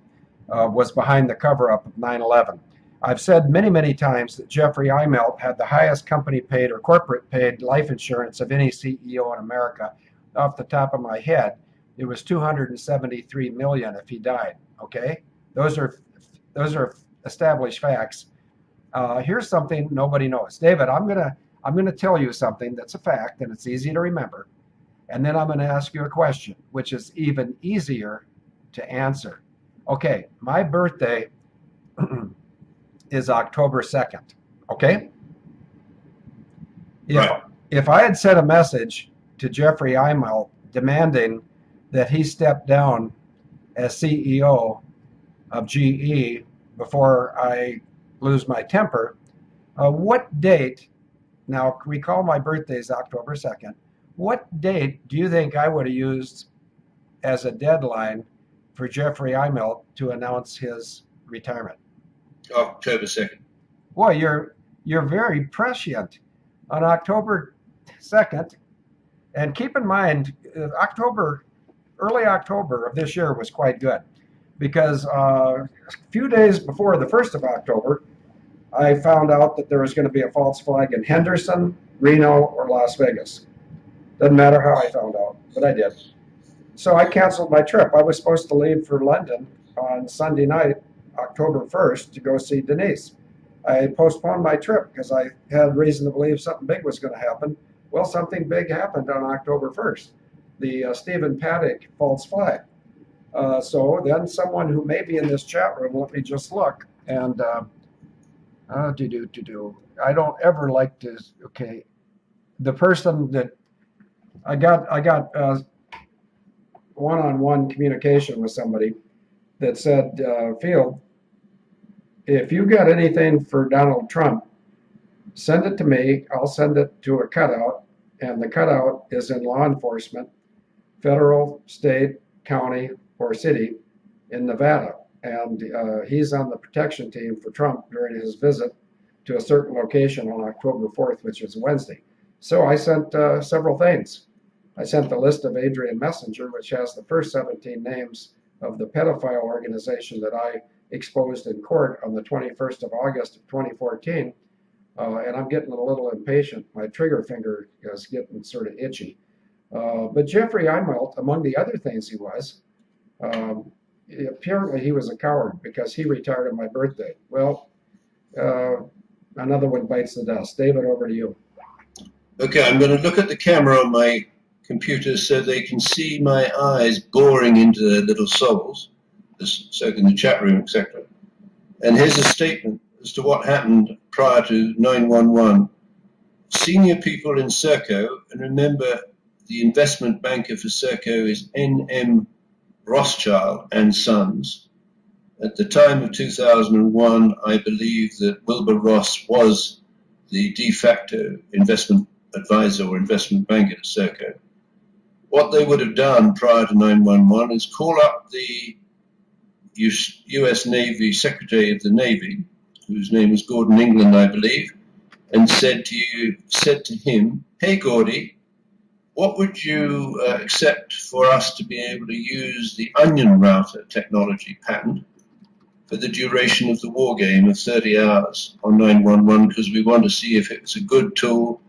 was behind the cover-up of 9/11. I've said many, many times that Jeffrey Immelt had the highest company-paid or corporate-paid life insurance of any CEO in America. Off the top of my head, it was $273 million if he died. Okay, those are established facts. Here's something nobody knows, David. I'm gonna tell you something that's a fact, and it's easy to remember, and then I'm going to ask you a question, which is even easier to answer. Okay, my birthday is October 2nd, okay? Right. If I had sent a message to Jeffrey Immelt demanding that he step down as CEO of GE before I lose my temper, what date, now recall my birthday is October 2nd, what date do you think I would have used as a deadline for Jeffrey Immelt to announce his retirement? October 2nd. Boy, you're very prescient. On October 2nd, and keep in mind, early October of this year was quite good, because a few days before the 1st of October, I found out that there was going to be a false flag in Henderson, Reno, or Las Vegas. Doesn't matter how I found out, but I did. So I canceled my trip. I was supposed to leave for London on Sunday night, October 1st, to go see Denise. I postponed my trip because I had reason to believe something big was going to happen. Well, something big happened on October 1st, the Stephen Paddock false flag. So then someone who may be in this chat room, let me just look, and I don't ever like to, okay, the person that I got one-on-one communication with somebody, that said, Field, if you got anything for Donald Trump, send it to me. I'll send it to a cutout, and the cutout is in law enforcement, federal, state, county, or city in Nevada. And he's on the protection team for Trump during his visit to a certain location on October 4th, which is Wednesday. So I sent several things. I sent the list of Adrian Messenger, which has the first 17 names of the pedophile organization that I exposed in court on the 21st of August of 2014. And I'm getting a little impatient. My trigger finger is getting sort of itchy. But Jeffrey Immelt, among the other things he was, apparently he was a coward because he retired on my birthday. Well, another one bites the dust. David, over to you. Okay, I'm going to look at the camera on my computer so they can see my eyes boring into their little souls, so in the chat room, etc. And here's a statement as to what happened prior to 9/11. Senior people in Serco, and remember the investment banker for Serco is N.M. Rothschild and Sons. At the time of 2001, I believe that Wilbur Ross was the de facto investment advisor or investment banker at Serco. What they would have done prior to 9/11 is call up the US Navy Secretary of the Navy, whose name was Gordon England, I believe, and said to him, "Hey, Gordy, what would you accept for us to be able to use the onion router technology patent for the duration of the war game of 30 hours on 9/11, because we want to see if it's a good tool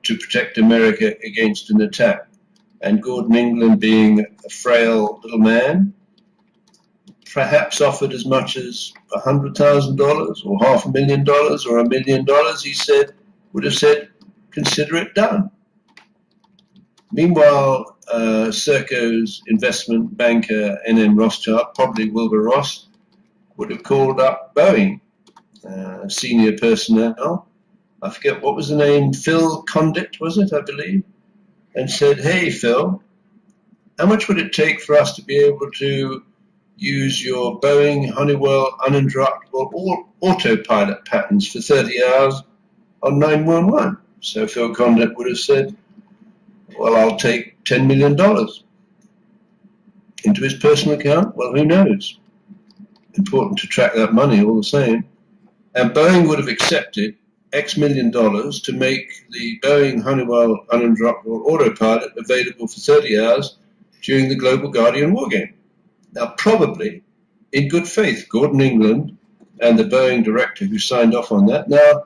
to protect America against an attack." And Gordon England, being a frail little man, perhaps offered as much as $100,000 or $500,000 or $1 million. He would have said, "Consider it done." Meanwhile, Serco's investment banker, N.M. Rothschild, probably Wilbur Ross, would have called up Boeing, senior personnel. I forget what was the name, Phil Condit, was it, I believe? And said, "Hey, Phil, how much would it take for us to be able to use your Boeing, Honeywell, uninterruptible autopilot patents for 30 hours on 911? So Phil Condit would have said, "Well, I'll take $10 million into his personal account." Well, who knows? Important to track that money all the same. And Boeing would have accepted X million dollars to make the Boeing Honeywell uninterruptible autopilot available for 30 hours during the Global Guardian war game. Now, probably, in good faith, Gordon England and the Boeing director who signed off on that. Now,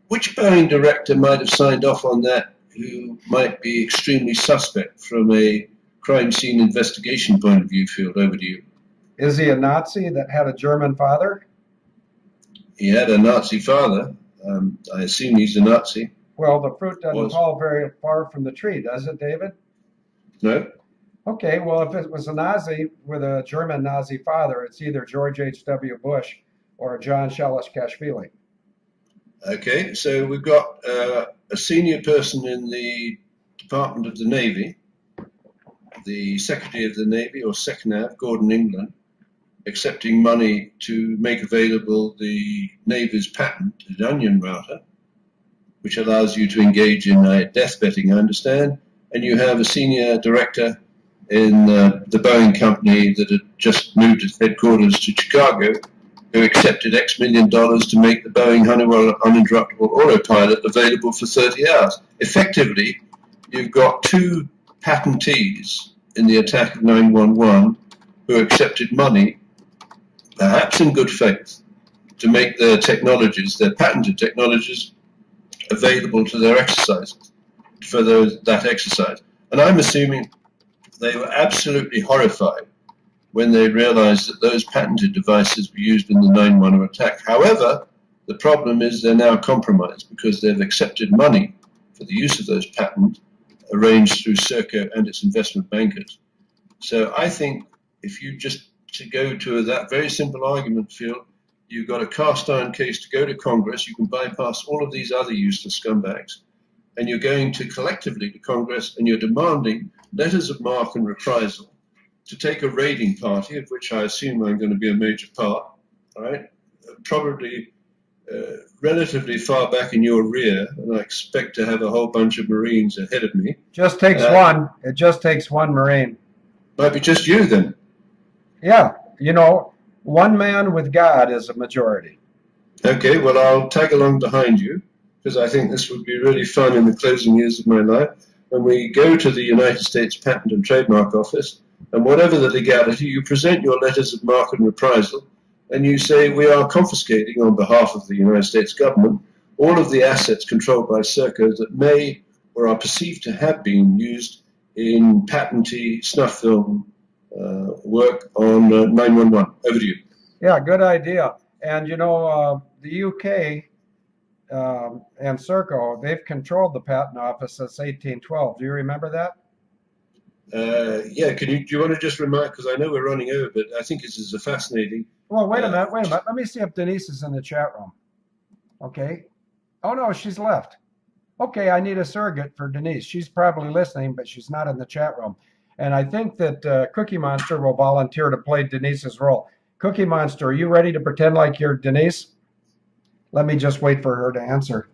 which Boeing director might have signed off on that who might be extremely suspect from a crime scene investigation point of view? Field, over to you. Is he a Nazi that had a German father? He had a Nazi father. I assume he's a Nazi. Well, the fruit doesn't fall very far from the tree, does it, David? No. Okay, well, if it was a Nazi with a German Nazi father, it's either George H.W. Bush or John Shalashkashvili. Okay, so we've got a senior person in the Department of the Navy, the Secretary of the Navy, or SecNav, Gordon England, accepting money to make available the Navy's patent, the onion router, which allows you to engage in death betting, I understand. And you have a senior director in the Boeing company that had just moved its headquarters to Chicago, who accepted X million dollars to make the Boeing Honeywell uninterruptible autopilot available for 30 hours. Effectively, you've got two patentees in the attack of 9/11 who accepted money, perhaps in good faith, to make their technologies, their patented technologies, available to their exercises, for that exercise. And I'm assuming they were absolutely horrified when they realized that those patented devices were used in the 9/11 attack. However, the problem is they're now compromised because they've accepted money for the use of those patents arranged through Serco and its investment bankers. So I think if you just to go to that very simple argument, Phil, you've got a cast iron case to go to Congress, you can bypass all of these other useless scumbags, and you're going to collectively to Congress and you're demanding letters of marque and reprisal to take a raiding party, of which I assume I'm going to be a major part, all right? Probably relatively far back in your rear, and I expect to have a whole bunch of Marines ahead of me. Just takes one. It just takes one Marine. Might be just you then. Yeah, you know, one man with God is a majority. Okay, well, I'll tag along behind you because I think this would be really fun in the closing years of my life. When we go to the United States Patent and Trademark Office, and whatever the legality, you present your letters of marque and reprisal, and you say, we are confiscating on behalf of the United States government all of the assets controlled by Serco that may or are perceived to have been used in patentee snuff film work on 911. Over to you. Yeah, good idea. And you know, the UK and Serco, they've controlled the patent office since 1812. Do you remember that? Yeah, do you want to just remind, because I know we're running over, but I think this is a fascinating. Well, wait a minute. Let me see if Denise is in the chat room. Okay. Oh, no, she's left. Okay, I need a surrogate for Denise. She's probably listening, but she's not in the chat room. And I think that Cookie Monster will volunteer to play Denise's role. Cookie Monster, are you ready to pretend like you're Denise? Let me just wait for her to answer.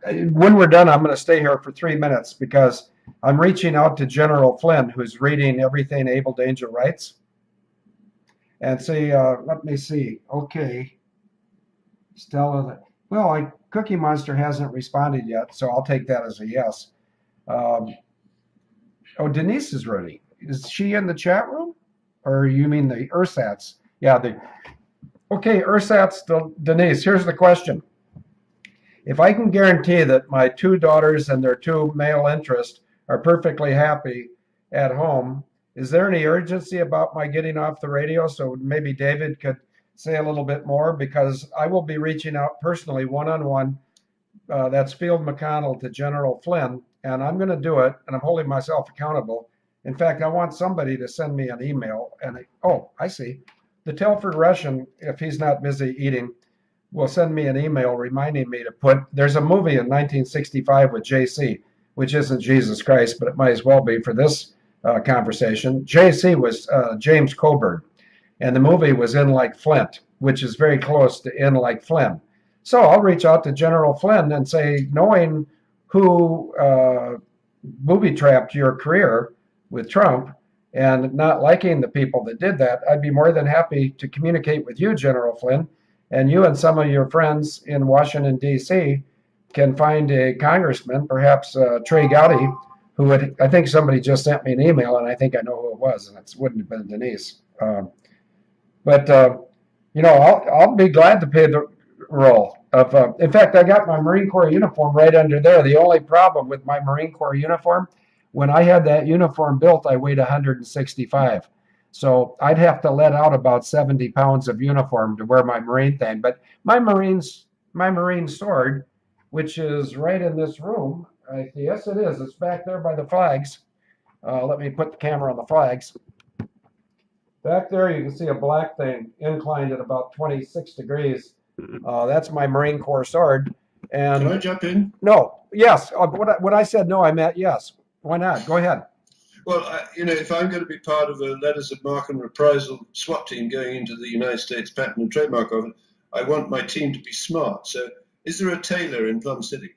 When we're done, I'm going to stay here for 3 minutes because I'm reaching out to General Flynn, who's reading everything Able Danger writes. And see, let me see. Okay. Stella, well, Cookie Monster hasn't responded yet, so I'll take that as a yes. Oh, Denise is ready. Is she in the chat room? Or you mean the ersatz? Yeah, okay, ersatz, Denise, here's the question. If I can guarantee that my 2 daughters and their 2 male interests are perfectly happy at home, is there any urgency about my getting off the radio? So maybe David could say a little bit more, because I will be reaching out personally one-on-one. That's Field McConnell to General Flynn, and I'm going to do it, and I'm holding myself accountable. In fact, I want somebody to send me an email. And oh, I see. The Telford Russian, if he's not busy eating, will send me an email reminding me to put, there's a movie in 1965 with JC, which isn't Jesus Christ, but it might as well be for this conversation. JC was James Coburn, and the movie was In Like Flint, which is very close to In Like Flynn. So I'll reach out to General Flynn and say, knowing who booby-trapped your career with Trump and not liking the people that did that, I'd be more than happy to communicate with you, General Flynn, and you and some of your friends in Washington, D.C. can find a congressman, perhaps Trey Gowdy, who would, I think somebody just sent me an email, and I think I know who it was, and it wouldn't have been Denise. But you know, I'll be glad to pay the role of, in fact, I got my Marine Corps uniform right under there. The only problem with my Marine Corps uniform, when I had that uniform built, I weighed 165. So I'd have to let out about 70 pounds of uniform to wear my Marine thing. But my Marine sword, which is right in this room, yes, it is. It's back there by the flags. Let me put the camera on the flags. Back there, you can see a black thing inclined at about 26 degrees. That's my Marine Corps sword. And can I jump in? No, yes. When I said no, I meant yes. Why not? Go ahead. Well, you know, if I'm going to be part of a letters of marque and reprisal SWAT team going into the United States Patent and Trademark Office, I want my team to be smart. So is there a tailor in Plum City?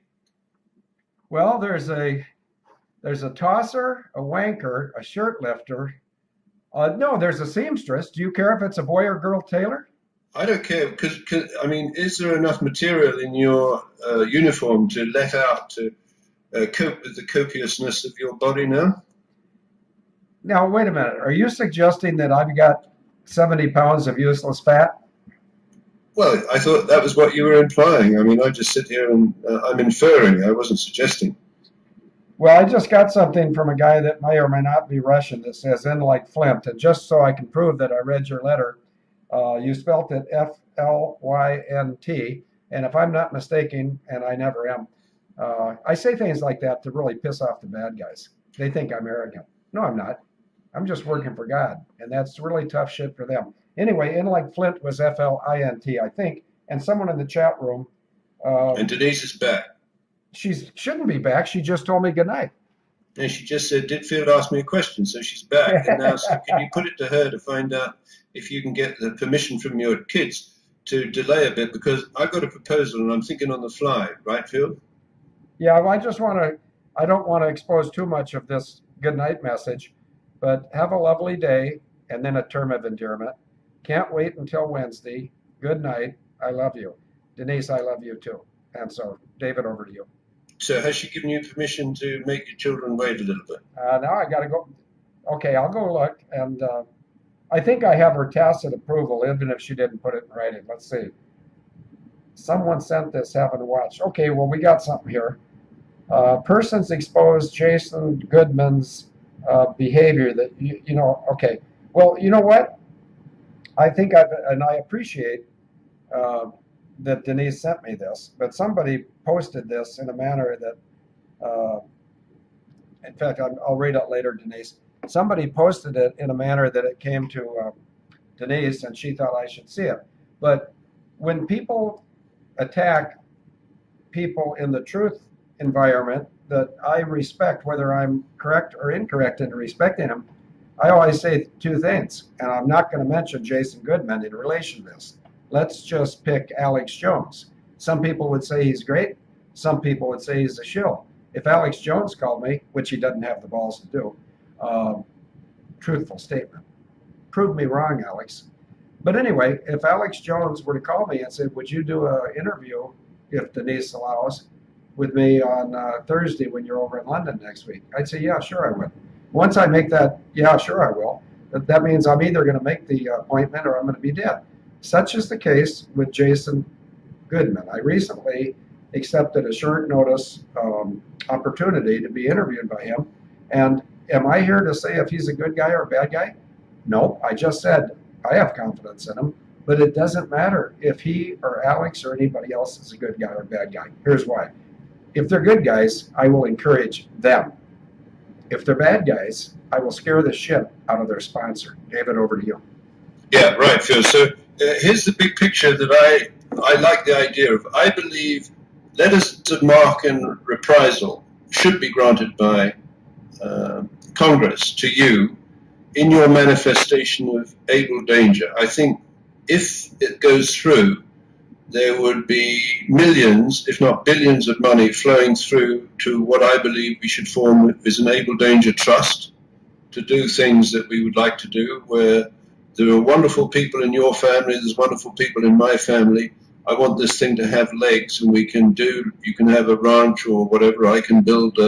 Well, there's a tosser, a wanker, a shirt lifter. No, there's a seamstress. Do you care if it's a boy or girl tailor? I don't care, because I mean, is there enough material in your uniform to let out to cope with the copiousness of your body now? Now, wait a minute. Are you suggesting that I've got 70 pounds of useless fat? Well, I thought that was what you were implying. I mean, I just sit here and I'm inferring. I wasn't suggesting. Well, I just got something from a guy that may or may not be Russian that says "in like Flint," and just so I can prove that I read your letter, you spelt it F-L-Y-N-T, and if I'm not mistaken, and I never am, I say things like that to really piss off the bad guys. They think I'm arrogant. No, I'm not. I'm just working for God, and that's really tough shit for them. Anyway, "in like Flint" was F-L-I-N-T, I think, and someone in the chat room. And Denise is back. She shouldn't be back. She just told me good night. And she just said, Ditfield asked me a question, so she's back. And now, so can you put it to her to find out if you can get the permission from your kids to delay a bit? Because I've got a proposal and I'm thinking on the fly, right, Phil? Yeah, well, I don't want to expose too much of this good night message, but have a lovely day and then a term of endearment. Can't wait until Wednesday. Good night. I love you. Denise, I love you too. And so, David, over to you. So has she given you permission to make your children wait a little bit? Now I got to go. Okay, I'll go look. And I think I have her tacit approval, even if she didn't put it in writing. Let's see. Someone sent this, haven't watched. Okay, well, we got something here. Persons exposed Jason Goodman's behavior that, okay. Well, you know what? I think I appreciate that Denise sent me this, but somebody posted this in a manner that, in fact, I'll read it later, Denise. Somebody posted it in a manner that it came to Denise, and she thought I should see it. But when people attack people in the truth environment that I respect, whether I'm correct or incorrect in respecting them, I always say two things, and I'm not going to mention Jason Goodman in relation to this. Let's just pick Alex Jones. Some people would say he's great. Some people would say he's a shill. If Alex Jones called me, which he doesn't have the balls to do, truthful statement. Prove me wrong, Alex. But anyway, if Alex Jones were to call me and said, would you do an interview, if Denise allows, with me on Thursday when you're over in London next week, I'd say, yeah, sure I would. Once I make that, yeah, sure I will, that means I'm either going to make the appointment or I'm going to be dead. Such is the case with Jason Goodman. I recently accepted a short notice opportunity to be interviewed by him. And am I here to say if he's a good guy or a bad guy? No, I just said I have confidence in him, but it doesn't matter if he or Alex or anybody else is a good guy or a bad guy. Here's why. If they're good guys, I will encourage them. If they're bad guys, I will scare the shit out of their sponsor. David, over to you. Yeah, right, Phil. So here's the big picture that I like the idea of. I believe letters of marque and reprisal should be granted by Congress to you in your manifestation of able danger. I think if it goes through, there would be millions, if not billions of money flowing through to what I believe we should form as an able danger trust to do things that we would like to do, where there are wonderful people in your family, there's wonderful people in my family. I want this thing to have legs, and you can have a ranch or whatever. I can build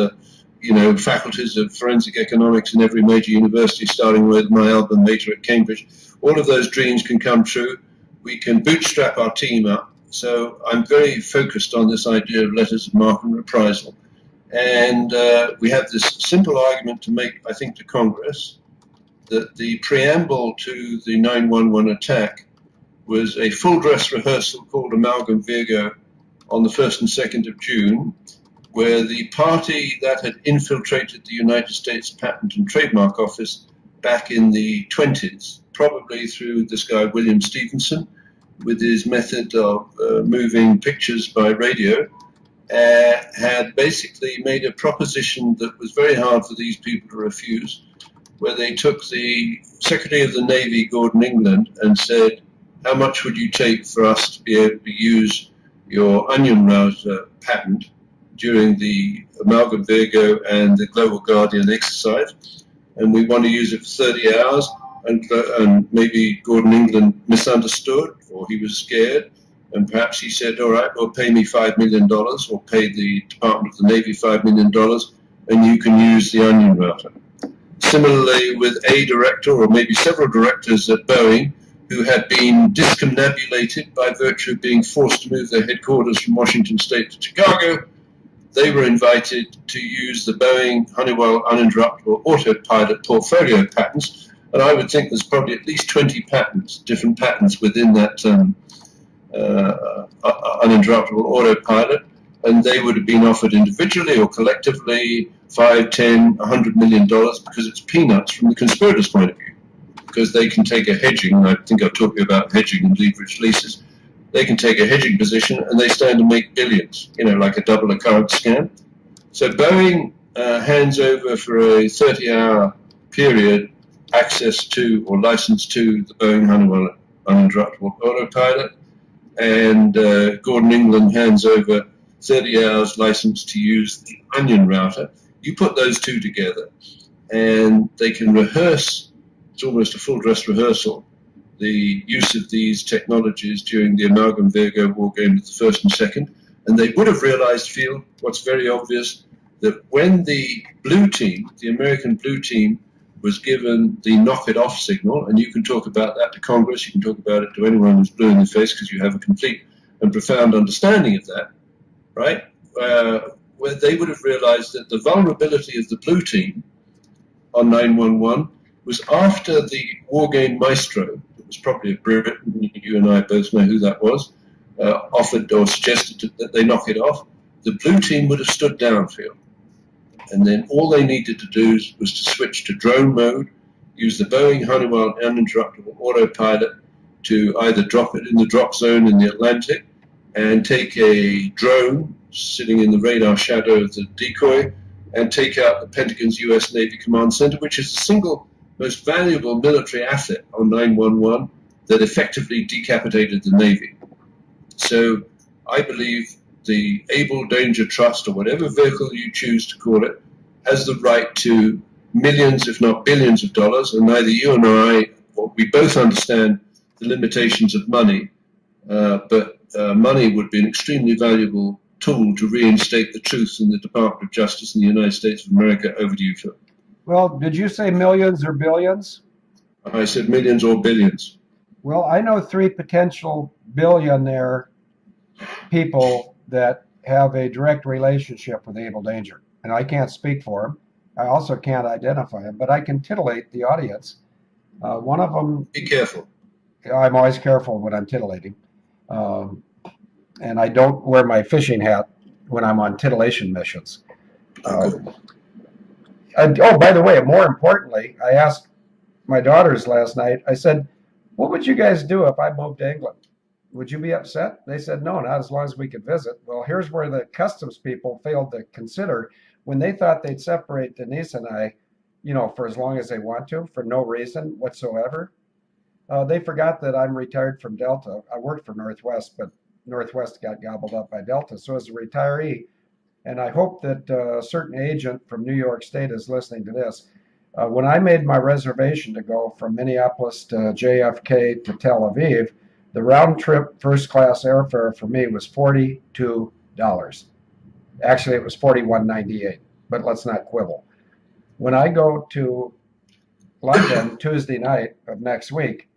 faculties of forensic economics in every major university, starting with my alma mater at Cambridge. All of those dreams can come true. We can bootstrap our team up. So I'm very focused on this idea of letters of marque and reprisal. And we have this simple argument to make, I think, to Congress, that the preamble to the 9/11 attack was a full dress rehearsal called Amalgam Virgo on the 1st and 2nd of June, where the party that had infiltrated the United States Patent and Trademark Office back in the 20s, probably through this guy William Stevenson, with his method of moving pictures by radio, had basically made a proposition that was very hard for these people to refuse, where they took the Secretary of the Navy, Gordon England, and said, how much would you take for us to be able to use your onion router patent during the Amalgam Virgo and the Global Guardian exercise? And we want to use it for 30 hours. And maybe Gordon England misunderstood, or he was scared, and perhaps he said, all right, well, pay me $5 million, or pay the Department of the Navy $5 million, and you can use the onion router. Similarly, with a director, or maybe several directors at Boeing, who had been discombobulated by virtue of being forced to move their headquarters from Washington State to Chicago, they were invited to use the Boeing Honeywell uninterruptible autopilot portfolio patents. And I would think there's probably at least 20 patents, different patents within that uninterruptible autopilot, and they would have been offered individually or collectively $5, $10, $100 million, because it's peanuts from the conspirators' point of view, because they can take a hedging, I think I've talked to you about hedging and leverage leases, they can take a hedging position and they stand to make billions, like a double occurrence scam. So Boeing hands over for a 30-hour period access to or license to the Boeing Honeywell uninterruptible autopilot, and Gordon England hands over 30 hours license to use the Onion router. You put those two together, and they can rehearse. It's almost a full dress rehearsal, the use of these technologies during the Amalgam Virgo war game with the first and second. And they would have realized, Phil, what's very obvious, that when the blue team, the American blue team, was given the knock it off signal, and you can talk about that to Congress, you can talk about it to anyone who's blue in the face because you have a complete and profound understanding of that, right? Where they would have realized that the vulnerability of the blue team on 911 was after the war game maestro, it was probably a Brit, you and I both know who that was, offered or suggested that they knock it off. The blue team would have stood down, Phil. And then all they needed to do was to switch to drone mode, use the Boeing Honeywell uninterruptible autopilot to either drop it in the drop zone in the Atlantic and take a drone sitting in the radar shadow of the decoy and take out the Pentagon's U.S. Navy Command Center, which is the single most valuable military asset on 911 that effectively decapitated the Navy. So I believe the Able Danger Trust, or whatever vehicle you choose to call it, has the right to millions, if not billions of dollars, and neither you and I, well, we both understand the limitations of money, but money would be an extremely valuable tool to reinstate the truth in the Department of Justice in the United States of America. Over to you, Phil. Well, did you say millions or billions? I said millions or billions. Well, I know 3 potential billionaire people that have a direct relationship with Able Danger. And I can't speak for them. I also can't identify them, but I can titillate the audience. One of them... Be careful. I'm always careful when I'm titillating. And I don't wear my fishing hat when I'm on titillation missions. Oh, by the way, more importantly, I asked my daughters last night, I said, what would you guys do if I moved to England? Would you be upset? They said, no, not as long as we could visit. Well, here's where the customs people failed to consider when they thought they'd separate Denise and I, for as long as they want to, for no reason whatsoever. They forgot that I'm retired from Delta. I worked for Northwest, but Northwest got gobbled up by Delta. So as a retiree, and I hope that a certain agent from New York State is listening to this, when I made my reservation to go from Minneapolis to JFK to Tel Aviv, the round trip first class airfare for me was $42. Actually, it was $41.98, but let's not quibble. When I go to London Tuesday night of next week,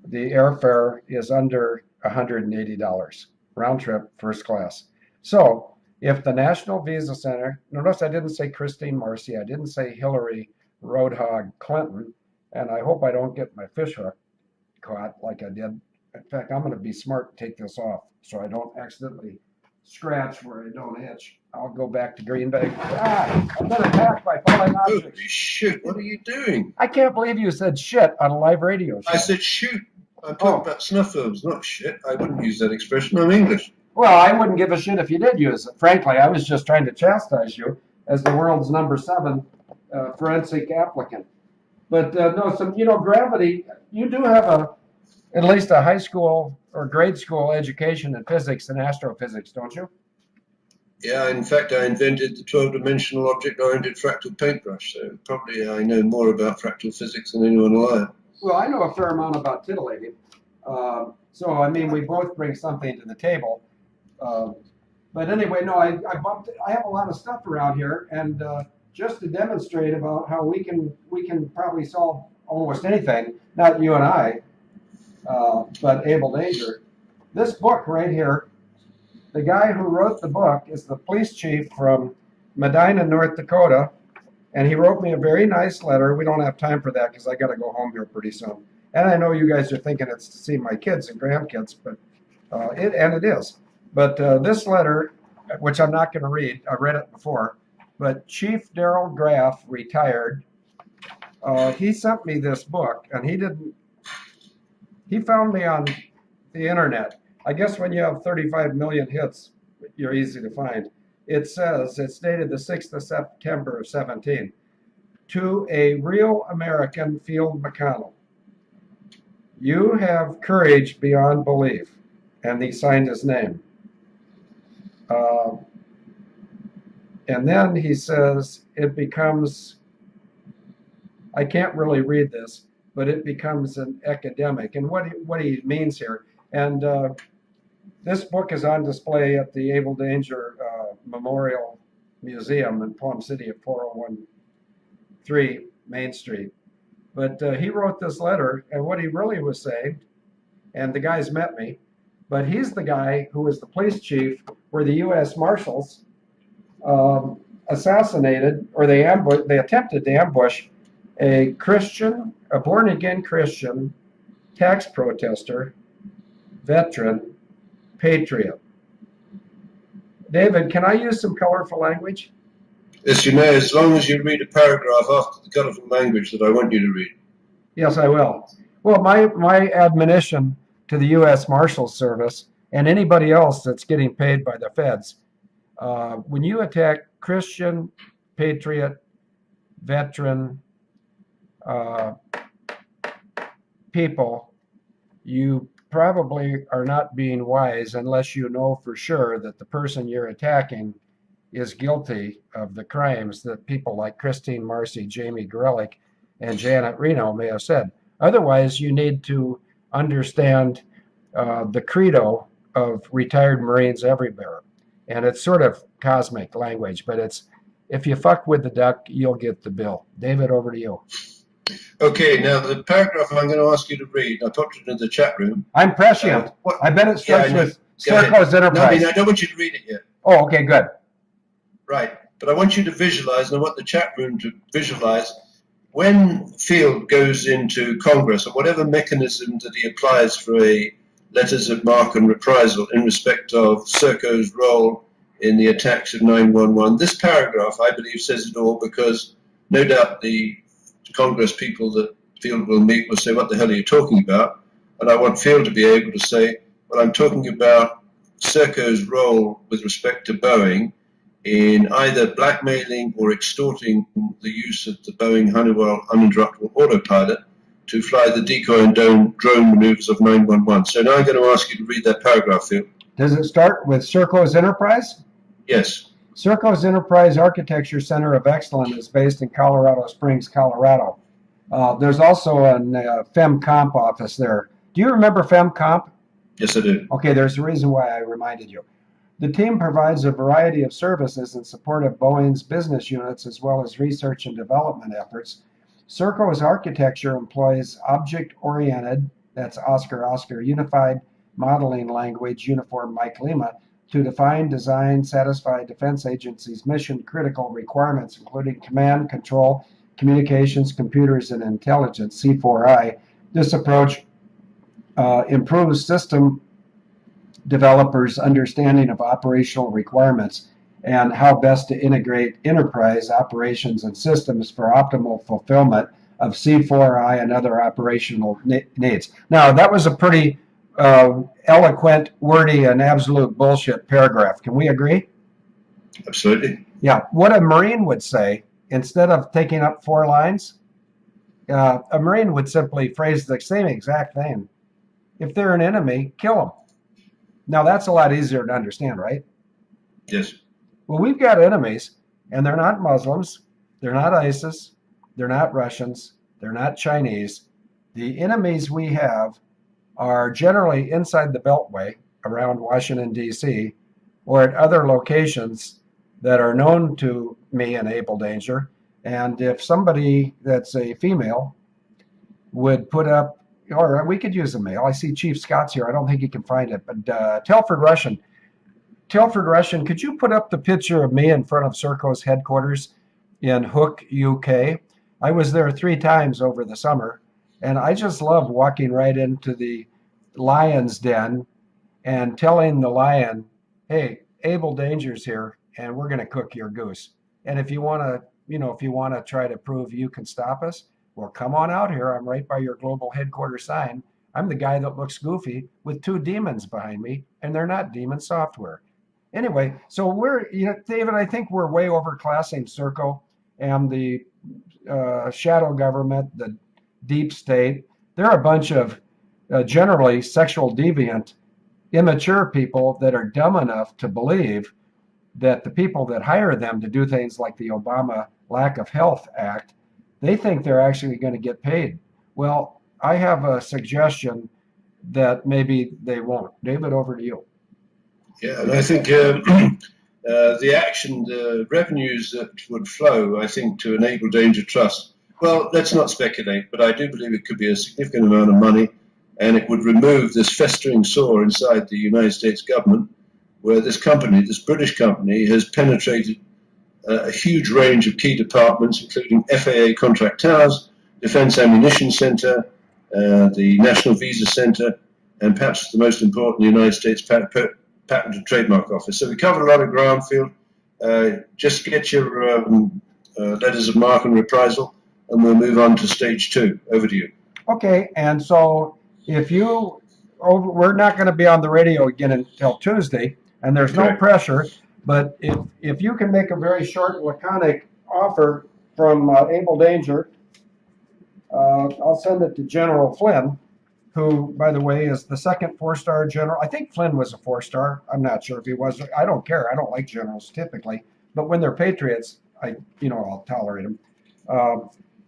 the airfare is under $180, round trip first class. So if the National Visa Center, notice I didn't say Christine Marcy, I didn't say Hillary Roadhog Clinton, and I hope I don't get my fish hook caught like I did. In fact, I'm going to be smart and take this off so I don't accidentally scratch where I don't itch. I'll go back to Green Bay. I've been attacked by falling objects. Holy shit, what are you doing? I can't believe you said shit on a live radio show. I said shoot. I'm talking about snuff films, not shit. I wouldn't use that expression. I'm English. Well, I wouldn't give a shit if you did use it. Frankly, I was just trying to chastise you as the world's number 7 forensic applicant. But no, gravity, you do have at least a high school or grade school education in physics and astrophysics, don't you? Yeah, in fact, I invented the 12-dimensional object-oriented fractal paintbrush, so probably I know more about fractal physics than anyone alive. Well, I know a fair amount about titillating. So, I mean, we both bring something to the table. But anyway, no, I have a lot of stuff around here, and just to demonstrate about how we can probably solve almost anything, not you and I, but Able Danger. This book right here, the guy who wrote the book is the police chief from Medina, North Dakota, and he wrote me a very nice letter. We don't have time for that because I got to go home here pretty soon. And I know you guys are thinking it's to see my kids and grandkids, but it is. But this letter, which I'm not going to read, I read it before, but Chief Daryl Graff, retired, he sent me this book, and he found me on the internet. I guess when you have 35 million hits, you're easy to find. It says, it's dated the 6th of September of 17, to a real American Field McConnell. You have courage beyond belief. And he signed his name. And then he says, it becomes, I can't really read this, but it becomes an academic. And what he means here, and this book is on display at the Able Danger Memorial Museum in Plum City at 4013 Main Street. But he wrote this letter, and what he really was saying, and the guys met me, but he's the guy who was the police chief where the U.S. Marshals assassinated, or they attempted to ambush a Christian, a born-again Christian, tax protester, veteran, patriot. David, can I use some colorful language? Yes, you may, as long as you read a paragraph after the colorful language that I want you to read. Yes, I will. Well, my admonition to the U.S. Marshals Service and anybody else that's getting paid by the feds, when you attack Christian, patriot, veteran people, you probably are not being wise unless you know for sure that the person you're attacking is guilty of the crimes that people like Christine Marcy, Jamie Gorelick, and Janet Reno may have said. Otherwise, you need to understand the credo of retired Marines everywhere. And it's sort of cosmic language, but it's, if you fuck with the duck, you'll get the bill. David, over to you. Okay, now the paragraph I'm going to ask you to read, I popped it in the chat room. I'm prescient. I've been at stretch with Serco's Enterprise. No, I don't want you to read it yet. Oh, okay, good. Right, but I want you to visualize, and I want the chat room to visualize, when Field goes into Congress, or whatever mechanism that he applies for a letters of marque and reprisal in respect of Serco's role in the attacks of 9/11, this paragraph, I believe, says it all, because no doubt the Congress people that Field will meet will say, what the hell are you talking about? And I want Field to be able to say, well, I'm talking about Serco's role with respect to Boeing in either blackmailing or extorting the use of the Boeing Honeywell uninterruptible autopilot to fly the decoy and drone maneuvers of 9/11. So now I'm going to ask you to read that paragraph, Phil. Does it start with Serco's Enterprise? Yes. Serco's Enterprise Architecture Center of Excellence is based in Colorado Springs, Colorado. There's also a FemComp office there. Do you remember FemComp? Yes, I do. Okay, there's a reason why I reminded you. The team provides a variety of services in support of Boeing's business units as well as research and development efforts. Serco's architecture employs object-oriented, that's Oscar, unified modeling language, uniform Mike Lima, to define, design, satisfy defense agencies' mission-critical requirements, including command, control, communications, computers, and intelligence, C4I. This approach improves system developers' understanding of operational requirements and how best to integrate enterprise operations and systems for optimal fulfillment of C4I and other operational needs. Now, that was a pretty eloquent, wordy, and absolute bullshit paragraph. Can we agree? Absolutely. Yeah. What a Marine would say, instead of taking up 4 lines, a Marine would simply phrase the same exact thing. If they're an enemy, kill them. Now, that's a lot easier to understand, right? Yes. Well, we've got enemies, and they're not Muslims, they're not ISIS, they're not Russians, they're not Chinese. The enemies we have are generally inside the Beltway around Washington, D.C., or at other locations that are known to me in Able Danger. And if somebody that's a female would put up, or we could use a male. I see Chief Scott's here. I don't think he can find it. But Telford Russian, could you put up the picture of me in front of Serco's headquarters in Hook, UK? I was there 3 times over the summer, and I just love walking right into the lion's den and telling the lion, hey, Able Danger's here, and we're going to cook your goose. And if you want to try to prove you can stop us, well, come on out here. I'm right by your global headquarters sign. I'm the guy that looks goofy with 2 demons behind me, and they're not demon software. Anyway, so David, I think we're way overclassing Serco and the shadow government, the deep state. They're a bunch of generally sexual deviant, immature people that are dumb enough to believe that the people that hire them to do things like the Obama Lack of Health Act, they think they're actually going to get paid. Well, I have a suggestion that maybe they won't. David, over to you. Yeah, and I think the revenues that would flow, I think, to enable Danger Trust, well, let's not speculate, but I do believe it could be a significant amount of money, and it would remove this festering sore inside the United States government, where this company, this British company, has penetrated a huge range of key departments, including FAA contract towers, Defense Ammunition Center, the National Visa Center, and perhaps the most important, the United States Patent and Trademark Office. So we covered a lot of ground, Phil. Just get your letters of marque and reprisal, and we'll move on to stage 2. Over to you. Okay, and so we're not going to be on the radio again until Tuesday, and there's no pressure, but if you can make a very short, laconic offer from Able Danger, I'll send it to General Flynn, who, by the way, is the second 4-star general. I think Flynn was a 4-star. I'm not sure if he was. I don't care. I don't like generals typically, but when they're patriots, I'll tolerate them.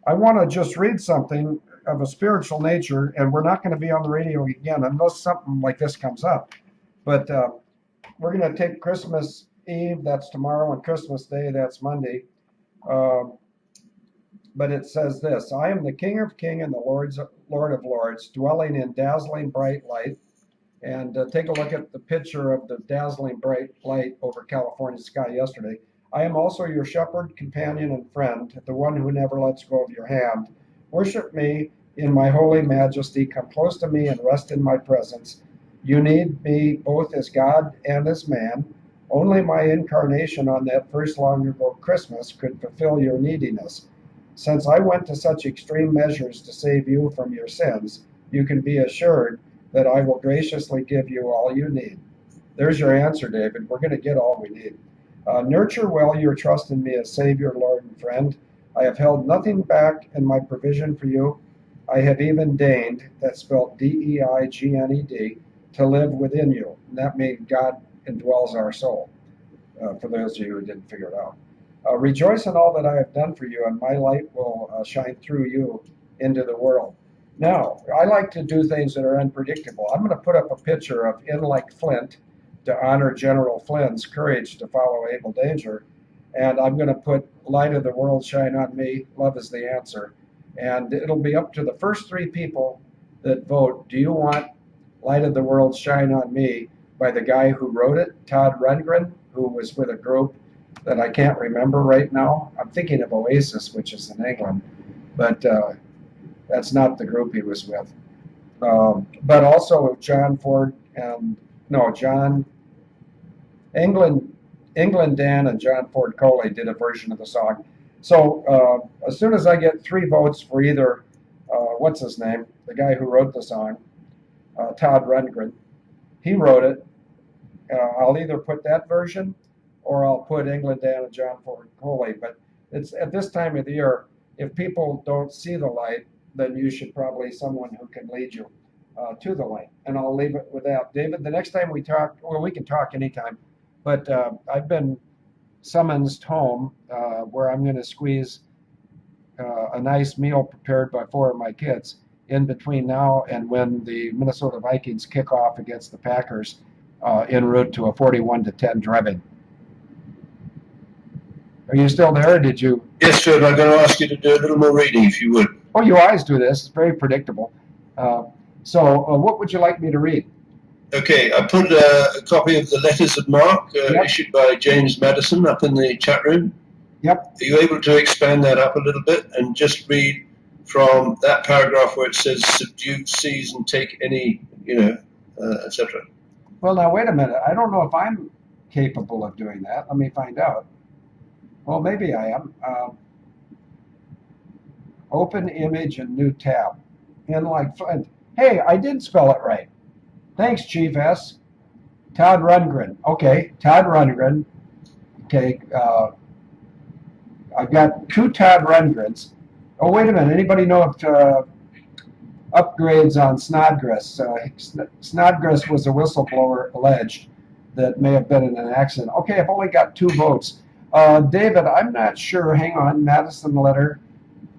I want to just read something of a spiritual nature, and we're not going to be on the radio again unless something like this comes up. But we're going to take Christmas Eve, that's tomorrow, and Christmas Day, that's Monday. But it says this: I am the King of Kings and the Lord of Lords, dwelling in dazzling bright light. And take a look at the picture of the dazzling bright light over California sky yesterday. I am also your shepherd, companion, and friend, the one who never lets go of your hand. Worship me in my holy majesty. Come close to me and rest in my presence. You need me both as God and as man. Only my incarnation on that first long ago Christmas could fulfill your neediness. Since I went to such extreme measures to save you from your sins, you can be assured that I will graciously give you all you need. There's your answer, David. We're going to get all we need. Nurture well your trust in me as Savior, Lord, and friend. I have held nothing back in my provision for you. I have even deigned, that's spelled D-E-I-G-N-E-D, to live within you. And that means God indwells our soul, for those of you who didn't figure it out. Rejoice in all that I have done for you, and my light will shine through you into the world. Now, I like to do things that are unpredictable. I'm going to put up a picture of In Like Flint to honor General Flynn's courage to follow Able Danger. And I'm going to put Light of the World Shine on Me, Love is the Answer. And it'll be up to the first 3 people that vote. Do you want Light of the World Shine on Me by the guy who wrote it, Todd Rundgren, who was with a group that I can't remember right now? I'm thinking of Oasis, which is in England, but that's not the group he was with. But also John England Dan and John Ford Coley did a version of the song. So as soon as I get 3 votes for either, what's his name, the guy who wrote the song, Todd Rundgren, he wrote it, I'll either put that version or I'll put England Dan and John Ford Coley. But it's at this time of the year, if people don't see the light, then you should probably someone who can lead you to the light. And I'll leave it with that. David, the next time we talk, well, we can talk anytime, but I've been summoned home where I'm going to squeeze a nice meal prepared by 4 of my kids in between now and when the Minnesota Vikings kick off against the Packers en route to a 41-10 drubbing. Are you still there, or did you? Yes, sir. I'm going to ask you to do a little more reading, if you would. Oh, you always do this. It's very predictable. So what would you like me to read? Okay, I put a copy of the Letters of Marque issued by James Madison up in the chat room. Yep. Are you able to expand that up a little bit and just read from that paragraph where it says subdue, seize, and take any, etc.? Well, now, wait a minute. I don't know if I'm capable of doing that. Let me find out. Well, maybe I am. Open image and new tab. In like Flint. Hey, I did spell it right. Thanks, Chief S. Todd Rundgren. Okay, Todd Rundgren. Okay, I've got 2 Todd Rundgrens. Oh, wait a minute. Anybody know of upgrades on Snodgrass? Snodgrass was a whistleblower alleged that may have been in an accident. Okay, I've only got 2 votes. David, I'm not sure. Hang on. Madison letter.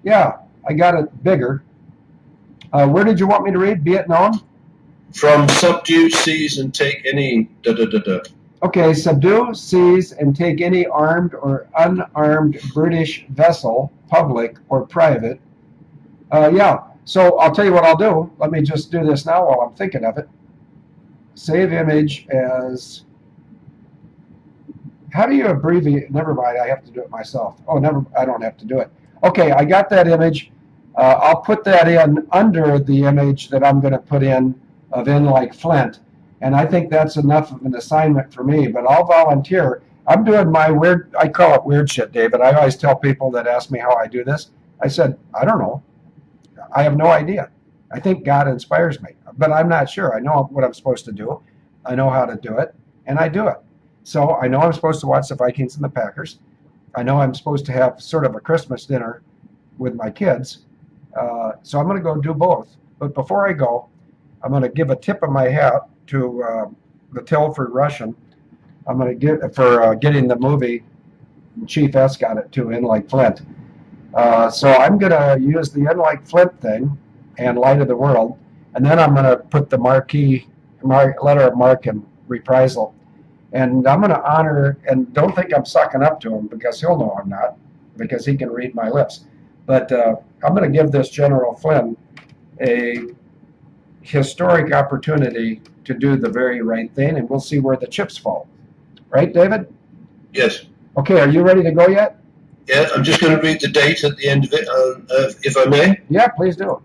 Yeah, I got it bigger. Where did you want me to read? Be it known? From subdue, seize, and take any da-da-da-da. Okay, subdue, seize, and take any armed or unarmed British vessel, public or private. Yeah, so I'll tell you what I'll do. Let me just do this now while I'm thinking of it. Save image as... How do you abbreviate? Never mind, I have to do it myself. Oh, I don't have to do it. Okay, I got that image. I'll put that in under the image that I'm going to put in of In Like Flint. And I think that's enough of an assignment for me, but I'll volunteer. I'm doing my weird, I call it weird shit, David. I always tell people that ask me how I do this. I said, I don't know. I have no idea. I think God inspires me, but I'm not sure. I know what I'm supposed to do. I know how to do it, and I do it. So I know I'm supposed to watch the Vikings and the Packers. I know I'm supposed to have sort of a Christmas dinner with my kids. So I'm going to go do both. But before I go, I'm going to give a tip of my hat to the Tilford Russian. I'm going to give for getting the movie. Chief S got it too, In Like Flint. So I'm going to use the In Like Flint thing and Light of the World, and then I'm going to put the letter of marque and reprisal. And I'm going to honor, and don't think I'm sucking up to him because he'll know I'm not, because he can read my lips. But I'm going to give this General Flynn a historic opportunity to do the very right thing, and we'll see where the chips fall. Right, David? Yes. Okay, are you ready to go yet? Yeah, I'm just going to read the date at the end of it, if I may. Yeah, please do.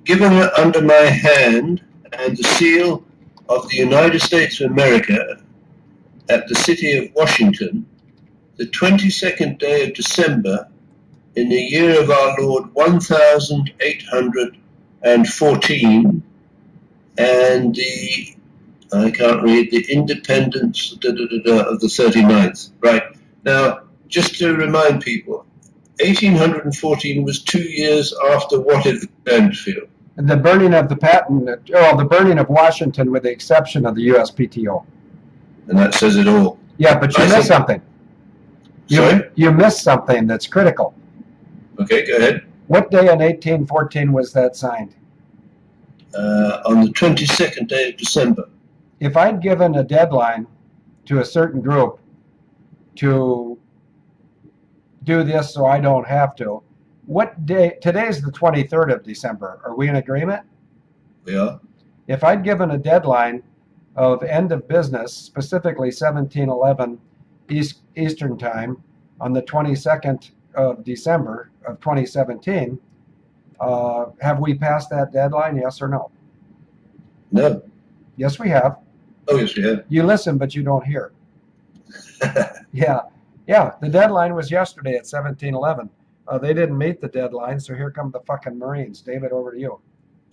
Given under my hand and the seal of the United States of America at the city of Washington, the 22nd day of December, in the year of our Lord 1814, and the, I can't read, the independence of the 39th. Right. Now, just to remind people, 1814 was 2 years after what event, Phil? The burning of the patent, the burning of Washington with the exception of the USPTO. And that says it all. Yeah, but you missed something. You missed something that's critical. Okay, go ahead. What day in 1814 was that signed? On the 22nd day of December. If I'd given a deadline to a certain group to do this so I don't have to, what day? Today's the 23rd of December. Are we in agreement? We are. If I'd given a deadline of end of business, specifically 1711 Eastern Time, on the 22nd of December of 2017, have we passed that deadline, yes or no? No. Yes, we have. Oh, yes, we have. You listen, but you don't hear. Yeah, the deadline was yesterday at 1711. They didn't meet the deadline, so here come the fucking Marines. David, over to you.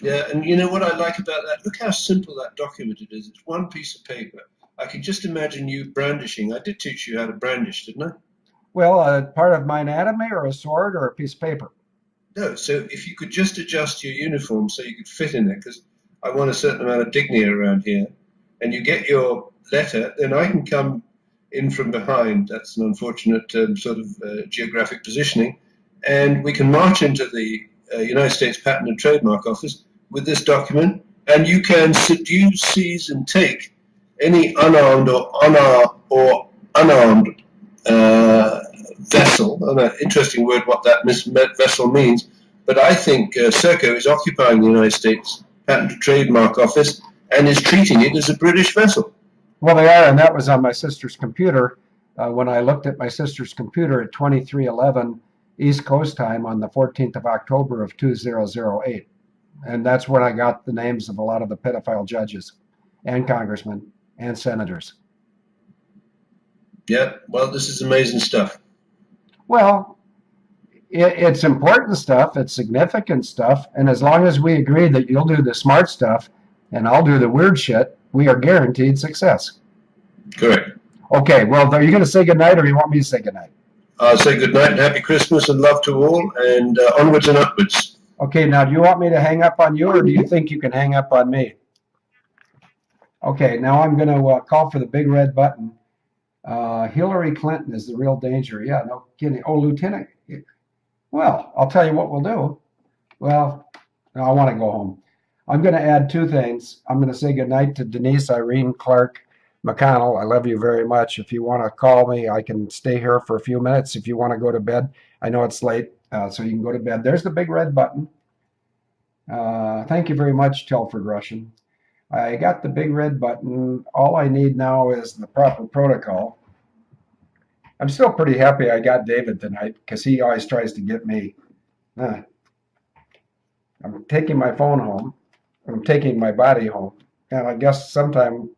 Yeah, and you know what I like about that? Look how simple that document it is. It's one piece of paper. I can just imagine you brandishing. I did teach you how to brandish, didn't I? Well, part of my anatomy, or a sword, or a piece of paper? No, so if you could just adjust your uniform so you could fit in it, because I want a certain amount of dignity around here, and you get your letter, then I can come in from behind. That's an unfortunate sort of geographic positioning. And we can march into the United States Patent and Trademark Office with this document, and you can subdue, seize, and take any unarmed or unarmed vessel. An interesting word, what that vessel means. But I think Serco is occupying the United States Patent and Trademark Office and is treating it as a British vessel. Well, they are, and that was on my sister's computer. When I looked at my sister's computer at 2311 East Coast time on the 14th of October of 2008. And that's when I got the names of a lot of the pedophile judges and congressmen and senators. Yeah, well, this is amazing stuff. Well, it's important stuff. It's significant stuff. And as long as we agree that you'll do the smart stuff and I'll do the weird shit, we are guaranteed success. Correct. Okay, well, are you going to say goodnight or you want me to say goodnight? I'll say good night and happy Christmas and love to all, and onwards and upwards. Okay, now do you want me to hang up on you or do you think you can hang up on me? Okay, now I'm going to call for the big red button. Hillary Clinton is the real danger. Yeah, no kidding. Oh, Lieutenant. Well, I'll tell you what we'll do. Well, no, I want to go home. I'm going to add two things. I'm going to say goodnight to Denise Irene Clark McConnell. I love you very much. If you want to call me, I can stay here for a few minutes. If you want to go to bed, I know it's late, so you can go to bed. There's the big red button. Thank you very much, Telford Russian. I got the big red button. All I need now is the proper protocol. I'm still pretty happy I got David tonight because he always tries to get me. I'm taking my phone home. I'm taking my body home. And I guess sometime,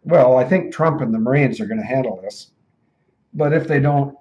well, I think Trump and the Marines are going to handle this. But if they don't,